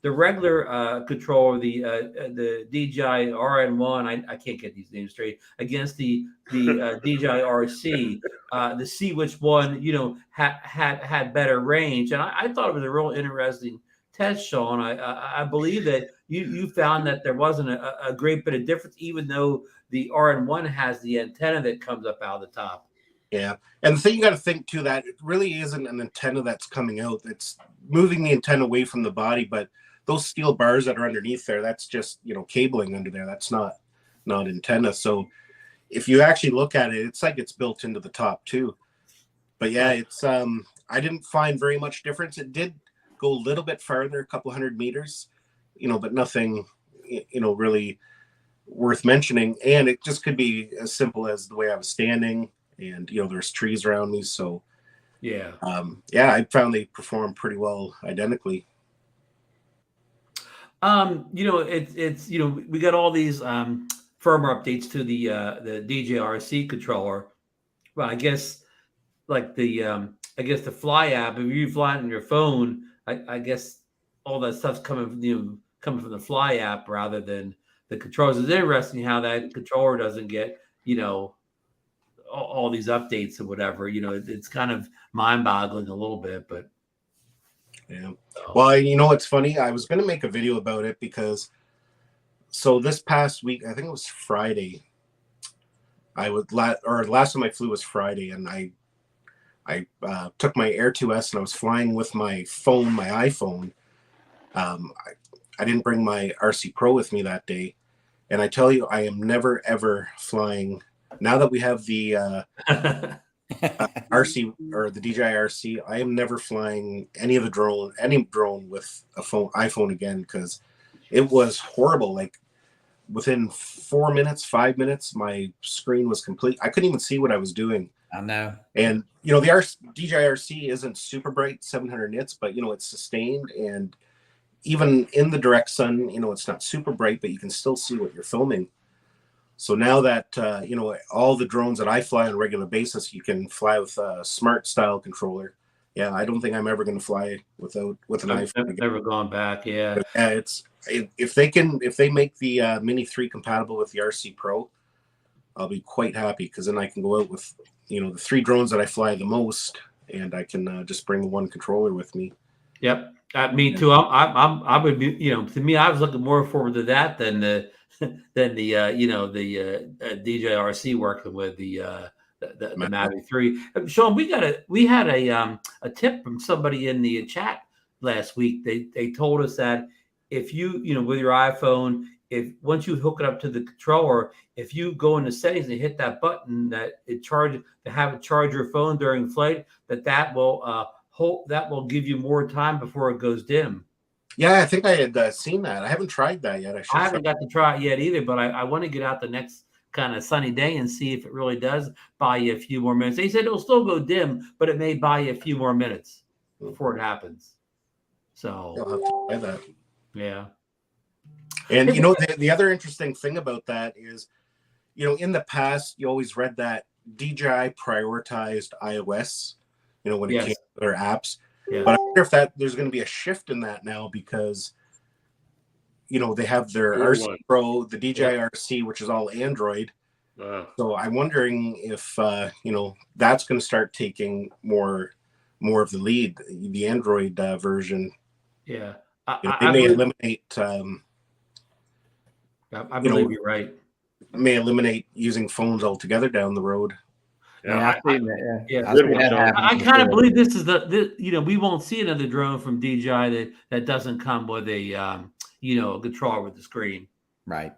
the regular controller, the DJI RN1. I can't get these names straight, against the DJI RC, to see which one had better range. And I thought it was a real interesting test, Shawn. I believe that you found that there wasn't a great bit of difference, even though the RN1 has the antenna that comes up out of the top. Yeah. And the thing you got to think too, that it really isn't an antenna that's coming out. It's moving the antenna away from the body, but those steel bars that are underneath there, that's just, cabling under there. That's not antenna. So if you actually look at it, it's like it's built into the top too. But yeah, it's I didn't find very much difference. It did go a little bit farther, a couple hundred meters, but nothing, really worth mentioning. And it just could be as simple as the way I was standing, and there's trees around me. So yeah, I found they perform pretty well identically. It's we got all these firmware updates to the DJI RC controller. Well, I guess like the Fly app, if you fly it on your phone, I guess all that stuff's coming from the Fly app rather than the controllers. It's interesting how that controller doesn't get all these updates or whatever. It's kind of mind-boggling a little bit, but yeah. Well, it's funny. I was going to make a video about it because this past week, I think it was Friday. Last time I flew was Friday, and I took my Air 2S and I was flying with my phone, my iPhone. I didn't bring my RC Pro with me that day, and I tell you, I am never ever flying. Now that we have the RC or the DJI RC, I am never flying any drone with a iPhone again, because it was horrible. Like within 5 minutes, my screen was complete. I couldn't even see what I was doing. I know. And the DJI RC isn't super bright, 700 nits, but it's sustained, and even in the direct sun, it's not super bright, but you can still see what you're filming. So now that, all the drones that I fly on a regular basis, you can fly with a smart style controller. Yeah, I don't think I'm ever going to fly with an iPhone. I've never gone back. Yeah. If they make the Mini 3 compatible with the RC Pro, I'll be quite happy, because then I can go out with, the 3 drones that I fly the most, and I can just bring one controller with me. Yep. Me too. I would be, to me, I was looking more forward to that than the DJI RC working with the Mavic 3. Shawn, we had a tip from somebody in the chat last week. They told us that if you with your iPhone, once you hook it up to the controller, if you go into settings and hit that button that have it charge your phone during flight, that will give you more time before it goes dim. Yeah, I think I had seen that. I haven't tried that yet. I haven't got to try it yet either, but I want to get out the next kind of sunny day and see if it really does buy you a few more minutes. They said it'll still go dim, but it may buy you a few more minutes before it happens. So I'll have to try that. Yeah. And the other interesting thing about that is, in the past, you always read that DJI prioritized iOS, when it came to their apps. Yeah. But I wonder if there's going to be a shift in that now, because, they have their RC Pro, the DJI RC, which is all Android. So I'm wondering if, that's going to start taking more of the lead, the Android version. Yeah. They may eliminate. I believe you're right. May eliminate using phones altogether down the road. Yeah, I kind of believe this is we won't see another drone from DJI that doesn't come with a controller with the screen. Right.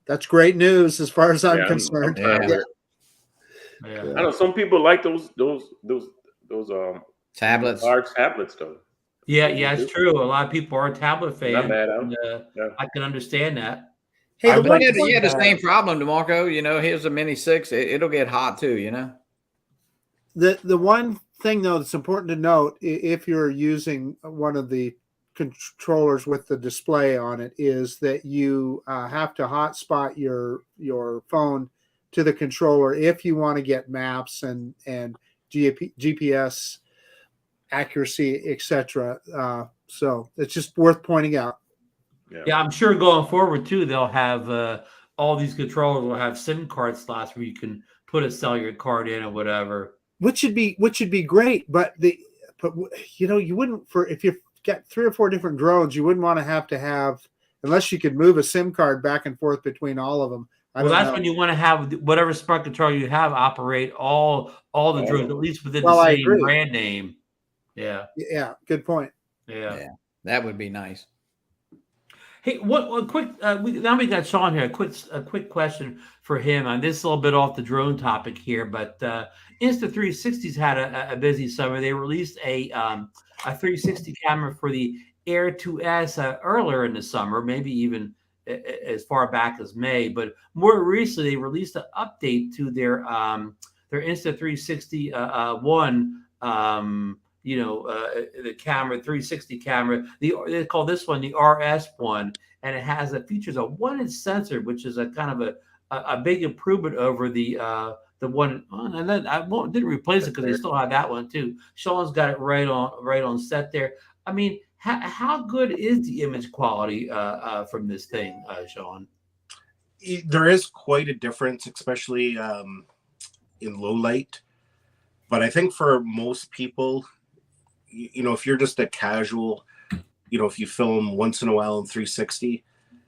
That's great news as far as I'm concerned. I know some people like those tablets, large tablets though. Yeah, it's true. A lot of people are tablet fans. Not bad, I can understand that. Hey, you had the same problem, DeMarco. Here's a Mini 6. It'll get hot too. The one thing though that's important to note, if you're using one of the controllers with the display on it, is that you have to hotspot your phone to the controller if you want to get maps and GPS accuracy, etc. So it's just worth pointing out. Yeah, I'm sure going forward too, they'll have all these controllers will have SIM card slots where you can put a cellular card in or whatever. Which should be great, but you wouldn't, for if you get 3 or 4 different drones, you wouldn't want to have unless you could move a SIM card back and forth between all of them. Well, that's when you want to have whatever smart controller you have operate all the drones, at least within the same brand name. Yeah. Yeah. Good point. Yeah. That would be nice. Hey, what quick? Now we got Shawn here. A quick question for him. And this is a little bit off the drone topic here, but Insta360's had a busy summer. They released a 360 camera for the Air 2S earlier in the summer, maybe even as far back as May. But more recently, they released an update to their Insta360 one. The camera, 360 camera. They call this one the RS one, and it features a 1-inch sensor, which is a kind of a big improvement over the one. And then didn't replace it because they still have that one too. Shawn's got it right on set there. I mean, how good is the image quality from this thing, Shawn? There is quite a difference, especially in low light. But I think for most people, if you're just a casual, if you film once in a while in 360,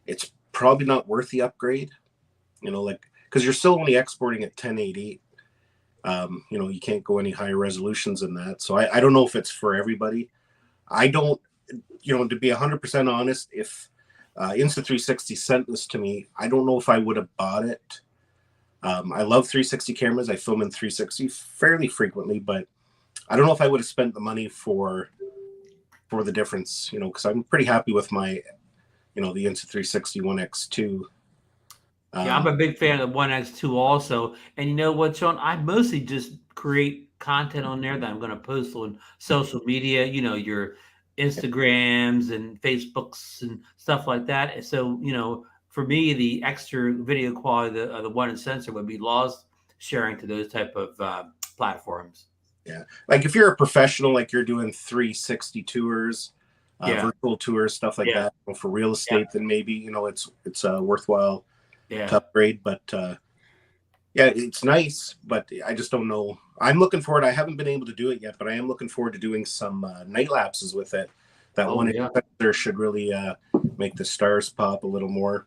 it's probably not worth the upgrade, because you're still only exporting at 1080. You can't go any higher resolutions than that. So I don't know if it's for everybody. I don't, to be 100% honest, if Insta360 sent this to me, I don't know if I would have bought it. I love 360 cameras. I film in 360 fairly frequently, but I don't know if I would have spent the money for the difference, because I'm pretty happy with my, the Insta360 1X2. Yeah, I'm a big fan of the 1X2 also. And you know what, Shawn? I mostly just create content on there that I'm going to post on social media, your Instagrams and Facebooks and stuff like that. So, for me, the extra video quality of the 1-inch sensor would be lost sharing to those type of platforms. Yeah. Like if you're a professional, like you're doing 360 tours, virtual tours, stuff like that for real estate, then maybe, it's worthwhile to upgrade. But it's nice, but I just don't know. I'm looking forward. I haven't been able to do it yet, but I am looking forward to doing some night lapses with it. That sensor should really make the stars pop a little more.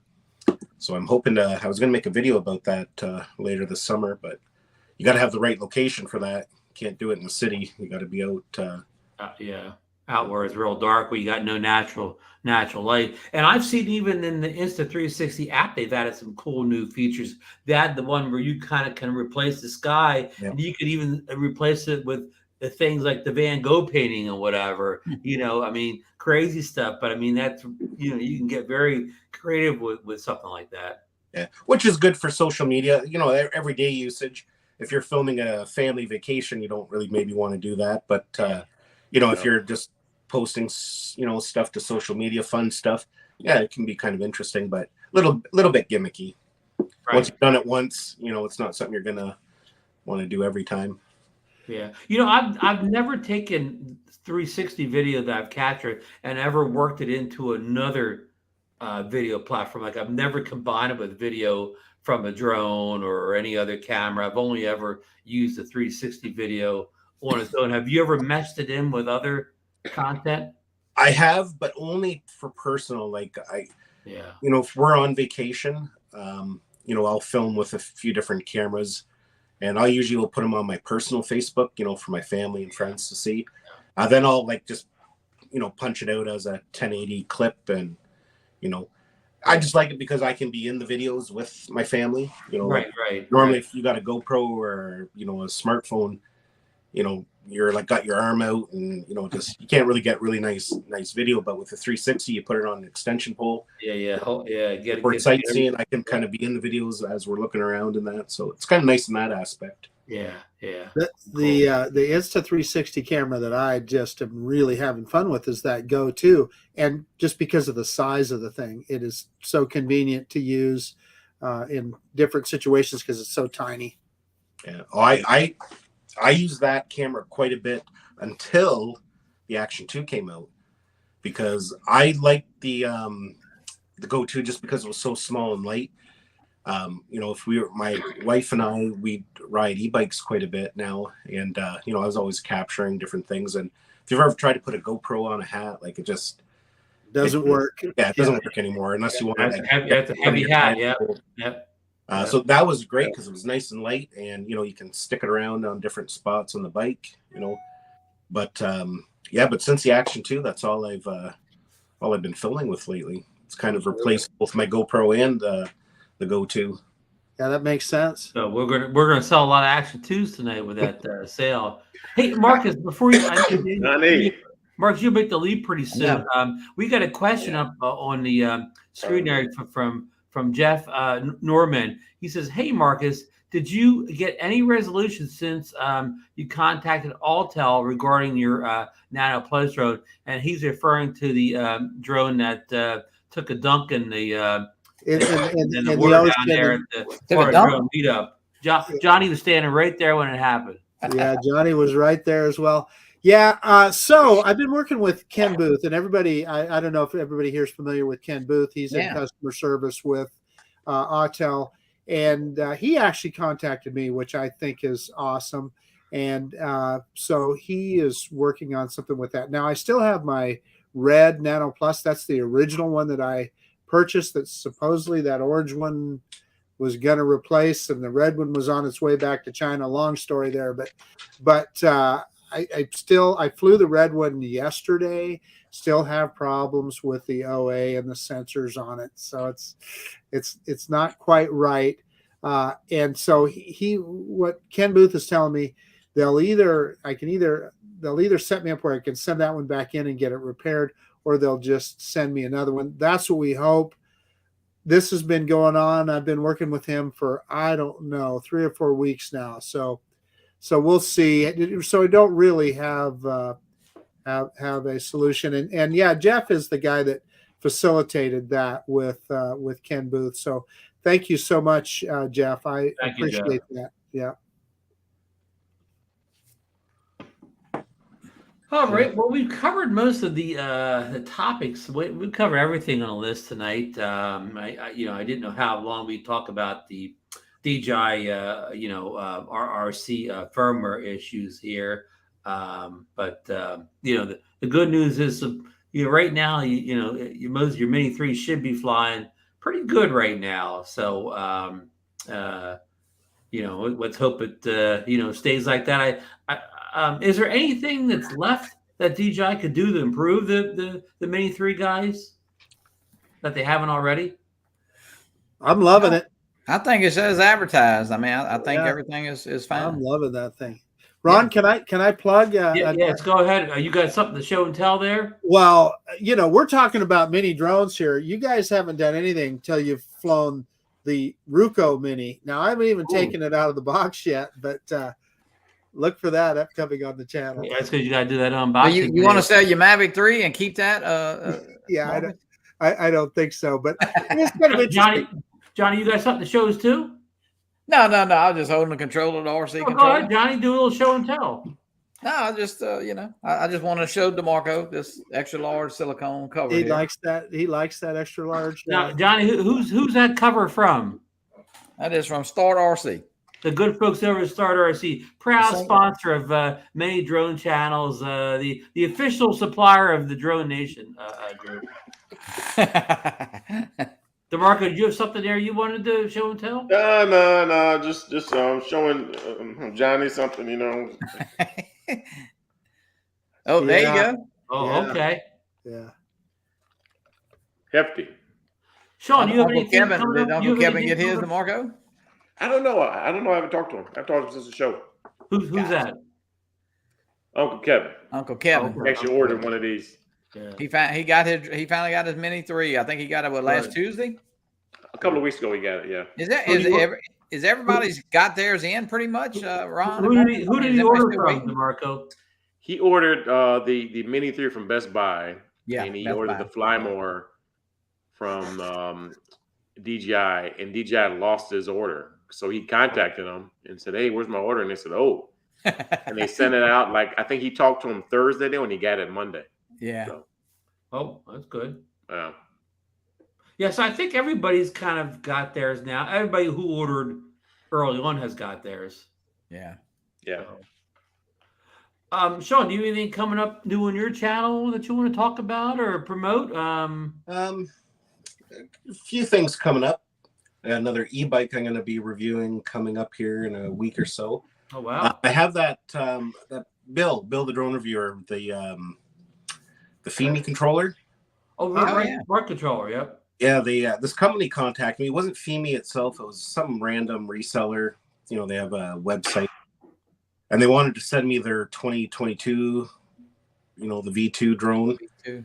So I'm hoping I was going to make a video about that later this summer, but you got to have the right location for that. Can't do it in the city. You got to be out. Out where it's real dark, where you got no natural light. And I've seen even in the Insta360 app, they've added some cool new features. They had the one where you kind of can replace the sky, and you could even replace it with the things like the Van Gogh painting or whatever. Crazy stuff. But that's you can get very creative with something like that. Yeah, which is good for social media. Everyday usage. If you're filming a family vacation, you don't really maybe want to do that. But, if you're just posting, stuff to social media, fun stuff, it can be kind of interesting, but little bit gimmicky. Right. Once you've done it once, it's not something you're going to want to do every time. Yeah. I've never taken 360 video that I've captured and ever worked it into another video platform. Like I've never combined it with video from a drone or any other camera. I've only ever used the 360 video on its own. Have you ever meshed it in with other content? I have, but only for personal. Like if we're on vacation, I'll film with a few different cameras, and I usually will put them on my personal Facebook, for my family and friends to see. Then I'll just, punch it out as a 1080 clip, and, I just like it because I can be in the videos with my family, Right. Normally if you got a GoPro or, a smartphone, you're got your arm out and, just, you can't really get really nice video, but with the 360, you put it on an extension pole. For sightseeing, I can kind of be in the videos as we're looking around and that. So it's kind of nice in that aspect. Yeah. The Insta360 camera that I just am really having fun with is that Go 2, and just because of the size of the thing, it is so convenient to use in different situations because it's so tiny. Yeah, I use that camera quite a bit until the Action 2 came out, because I like the Go 2 just because it was so small and light. You know, if my wife and I, we ride e-bikes quite a bit now, and you know, I was always capturing different things. And if you've ever tried to put a GoPro on a hat, like it just Doesn't work. Yeah, it doesn't work anymore unless you want That's to. a heavy hat. Yeah. Yep. So that was great because it was nice and light, and you know, you can stick it around on different spots on the bike. You know, but yeah, but since the Action 2, that's all I've been filming with lately. It's kind of replaced both my GoPro and the Go 2. Yeah, that makes sense. So we're gonna sell a lot of Action 2s tonight with that sale. Hey, Marcus, before you, Marcus, you'll make the leap pretty soon. Yeah. We got a question up on the screen there from Jeff Norman. He says, "Hey, Marcus, did you get any resolution since you contacted Autel regarding your Nano Plus drone?" And he's referring to the drone that took a dunk in the water down there at the Drone Meetup. Johnny was standing right there when it happened. Yeah, Johnny was right there as well. Yeah, so I've been working with Ken Booth, and everybody, I don't know if everybody here is familiar with Ken Booth. He's in customer service with Autel, and he actually contacted me, which I think is awesome. And so he is working on something with that. Now, I still have my red Nano Plus. That's the original one that I purchased, that supposedly that orange one was going to replace, and the red one was on its way back to China. Long story there, but I flew the red one yesterday. Still have problems with the OA and the sensors on it, so it's not quite right. And so what Ken Booth is telling me, they'll either set me up where I can send that one back in and get it repaired, or they'll just send me another one. That's what we hope. This has been going on. I've been working with him for, I don't know, 3 or 4 weeks now. So we'll see. So I don't really have a solution. And yeah, Jeff is the guy that facilitated that with Ken Booth. So thank you so much, Jeff. I appreciate that. Yeah. All right. Well, we've covered most of the topics. We've covered everything on the list tonight. I didn't know how long we'd talk about the DJI, RRC firmware issues here. But the good news is, right now, your Mini 3 should be flying pretty good right now. So, let's hope it, stays like that. Is there anything that's left that DJI could do to improve the Mini 3 guys that they haven't already? I'm loving it. I think it's as advertised. I mean, I think everything is fine. I'm loving that thing. Ron, can I plug? Yes, go ahead. You got something to show and tell there? Well, we're talking about mini drones here. You guys haven't done anything until you've flown the Ruko Mini. Now, I haven't even taken it out of the box yet, but look for that upcoming on the channel. Yeah, that's because you got to do that unboxing. You want to sell your Mavic 3 and keep that? Yeah, I don't think so, but it's kind of interesting. Johnny, you got something to show us too? No. I was just holding the controller, the RC controller. Go ahead, Johnny, do a little show and tell. No, I just, I just want to show DeMarco this extra large silicone cover. He likes that. He likes that extra large. Now, Johnny, who's that cover from? That is from Start RC. The good folks over at Start RC, proud sponsor of many drone channels, the official supplier of the DroneNation group. DeMarco, did you have something there you wanted to show and tell? No. Just showing Johnny something, Oh, there you go. Oh, okay. Yeah. Hefty. Shawn, you have anything? Did Uncle Kevin get his, DeMarco? I don't know. I haven't talked to him. I've talked to him since the show. Who's that? Uncle Kevin. Uncle Kevin. He actually ordered one of these. Yeah. He finally got his Mini 3. I think he got it last Tuesday. A couple of weeks ago, he got it. Yeah. Is everybody's got theirs in pretty much? Ron. Who did he order from, DeMarco? He ordered the Mini 3 from Best Buy. Yeah. And he ordered the Flymore from DJI, and DJI lost his order. So he contacted them and said, "Hey, where's my order?" And they said, "Oh," and they sent it out. Like, I think he talked to him Thursday, and he got it Monday. Yeah. So, Oh, that's good. Yeah. Yes, I think everybody's kind of got theirs now. Everybody who ordered early on has got theirs. Yeah. Yeah. Shawn, do you have anything coming up new on your channel that you want to talk about or promote? A few things coming up. I got another e-bike I'm going to be reviewing coming up here in a week or so. Oh wow! I have that that Bill the drone reviewer, the Fimi controller. Oh, Oh, right, yeah. smart controller. Yep. Yeah, they this company contacted me. It wasn't Fimi itself; it was some random reseller. You know, they have a website, and they wanted to send me their 2022, you know, the V2 drone.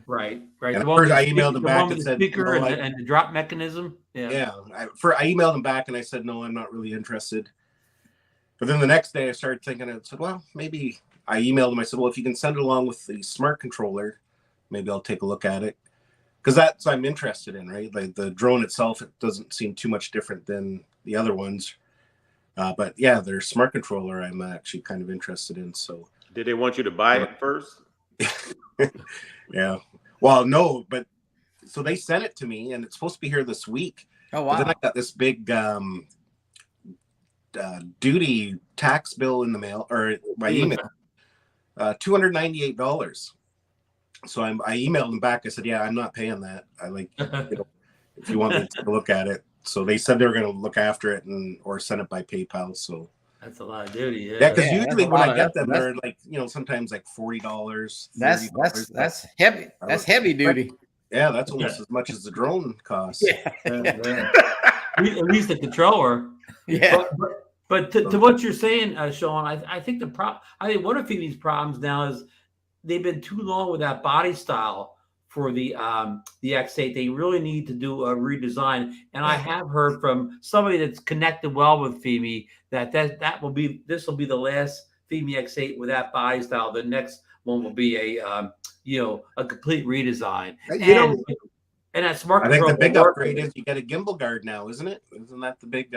Right. And The one with I the emailed them the back one with and the said, speaker no, and the drop mechanism. Yeah. I emailed them back and I said, no, I'm not really interested. But then the next day I started thinking, I said, well, maybe I emailed them. I said, well, if you can send it along with the smart controller, maybe I'll take a look at it. Because that's I'm interested in, right? Like the drone itself, it doesn't seem too much different than the other ones. But yeah, their smart controller I'm actually kind of interested in. So Did they want you to buy it first? yeah. Well, no, but so they sent it to me and it's supposed to be here this week. Oh wow. But then I got this big duty tax bill in the mail or by email, $298. So I emailed them back. I said, yeah, I'm not paying that. I like, you know, if you want me to take a look at it. So they said they were going to look after it or send it by PayPal. So That's a lot of duty. yeah, because Yeah, usually that's a when lot. I get them, That's- they're like, you know, sometimes like $40. That's $30. that's heavy. That's heavy duty. Yeah, that's almost as much as the drone costs. Yeah. At least the controller. Yeah. But to what you're saying, Shawn, I think I think one of Phoebe's problems now is they've been too long with that body style for the X8. They really need to do a redesign. And I have heard from somebody that's connected well with Phoebe that this will be the last Phoebe X8 with that body style. The next one will be a complete redesign. And that smart I think control the big will work. upgrade is you get a gimbal guard now, isn't it? Isn't that the big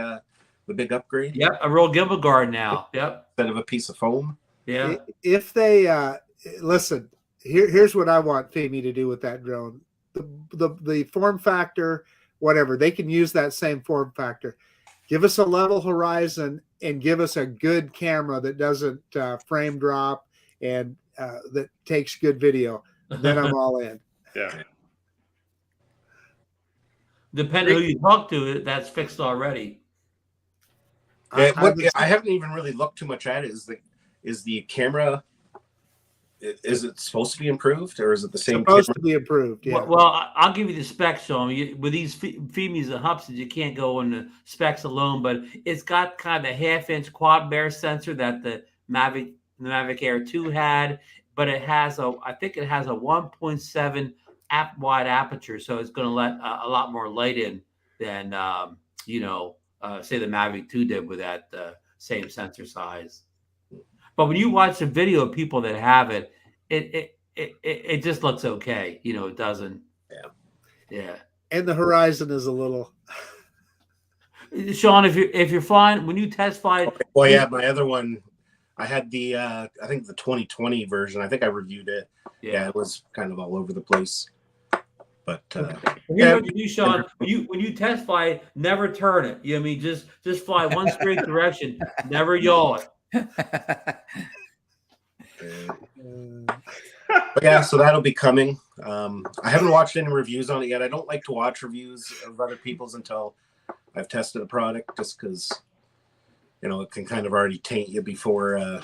upgrade? Yep, a real gimbal guard now. Yep. Instead of a piece of foam. Yeah. If they listen, here's what I want Femi to do with that drone. The form factor, whatever, they can use that same form factor. Give us a level horizon and give us a good camera that doesn't frame drop and that takes good video. Then I'm all in. Yeah. Depending who you talk to, that's fixed already. I haven't even really looked too much at it. Is the camera? Is it supposed to be improved, or is it the same? Supposed to be improved. Yeah. Well, I'll give you the specs, Shawn. With these Femis and Hupses, you can't go on the specs alone, but it's got kind of a 1/2-inch quad bear sensor that the Mavic Air 2 had, but it has I think it has a 1.7 wide aperture, so it's going to let a lot more light in than say the Mavic 2 did with that same sensor size. But when you watch the video of people that have it, it just looks okay. You know, it doesn't. Yeah. And the horizon is a little. Shawn, if you're flying, when you test fly. Well, yeah, my other one, I had the I think the 2020 version. I think I reviewed it. Yeah, it was kind of all over the place. But Shawn, when you test fly, never turn it. You know what I mean? Just fly one straight direction. Never yaw it. But yeah, so that'll be coming. I haven't watched any reviews on it yet. I don't like to watch reviews of other people's until I've tested a product, just because it can kind of already taint you before you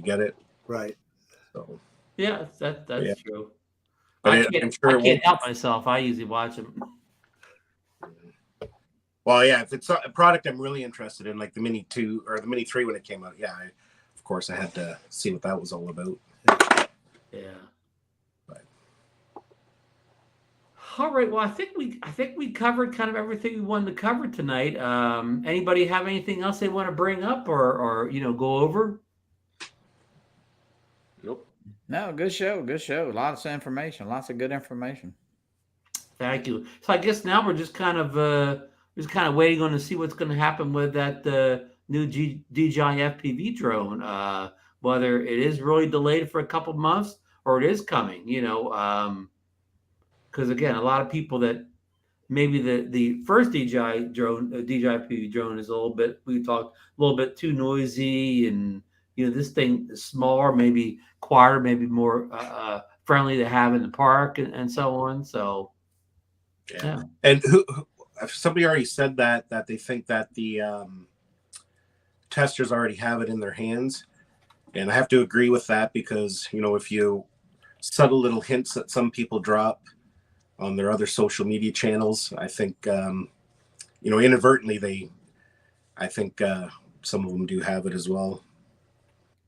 get it. Right. So yeah, that's true. But I can't help myself. I usually watch them. Well, yeah, if it's a product I'm really interested in, like the Mini 2 or the Mini 3 when it came out, of course I had to see what that was all about. Yeah. But. All right. Well, I think we covered kind of everything we wanted to cover tonight. Anybody have anything else they want to bring up or go over? Nope. No, good show. Good show. Lots of information. Lots of good information. Thank you. So I guess now we're just kind of waiting on to see what's going to happen with that new DJI FPV drone. Whether it is really delayed for a couple months or it is coming. because again, a lot of people that maybe the first DJI drone, DJI PV drone is a little bit, we talked a little bit too noisy, and this thing is smaller, maybe quieter, maybe more friendly to have in the park and so on. So yeah. And somebody already said that they think that the testers already have it in their hands, and I have to agree with that, because if you subtle little hints that some people drop on their other social media channels, I think inadvertently I think some of them do have it as well.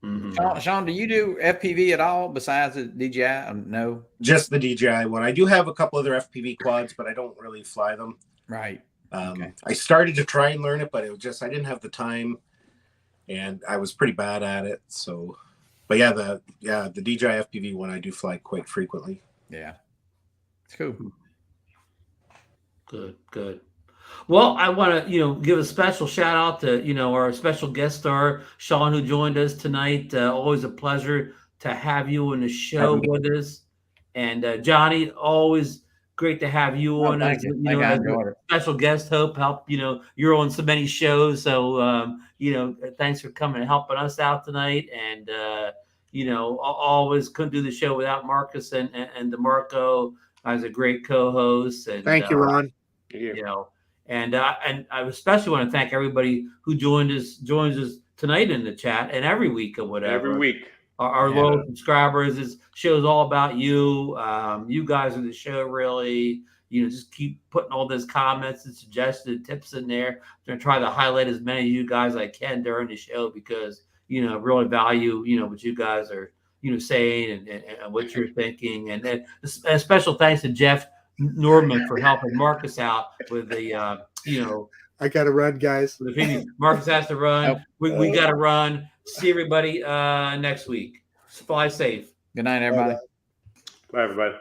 Mm-hmm. Shawn, do you do FPV at all besides the DJI? No, just the DJI one. I do have a couple other FPV quads, but I don't really fly them. Right. Okay. I started to try and learn it, but it was just I didn't have the time, and I was pretty bad at it. So, but the DJI FPV one I do fly quite frequently. Yeah, it's cool. Good. Well, I want to, give a special shout out to, our special guest star, Shawn, who joined us tonight. Always a pleasure to have you on the show with us. And Johnny, always great to have you on as, as a special guest. Help, you're on so many shows. So, thanks for coming and helping us out tonight. And, always couldn't do the show without Marcus and DeMarco as a great co-host. And thank you, Ron. And I especially want to thank everybody who joins us tonight in the chat and every week or whatever. Every week. Our loyal subscribers. This show's all about you. You guys are the show, really. Just keep putting all those comments and suggested tips in there. I'm going to try to highlight as many of you guys I can during the show, because, really value, what you guys are, saying and what you're thinking. And then a special thanks to Jeff Norman for helping Marcus out with the, I got to run, guys. Marcus has to run. We got to run. See everybody next week. Fly safe. Good night, everybody. Bye, everybody.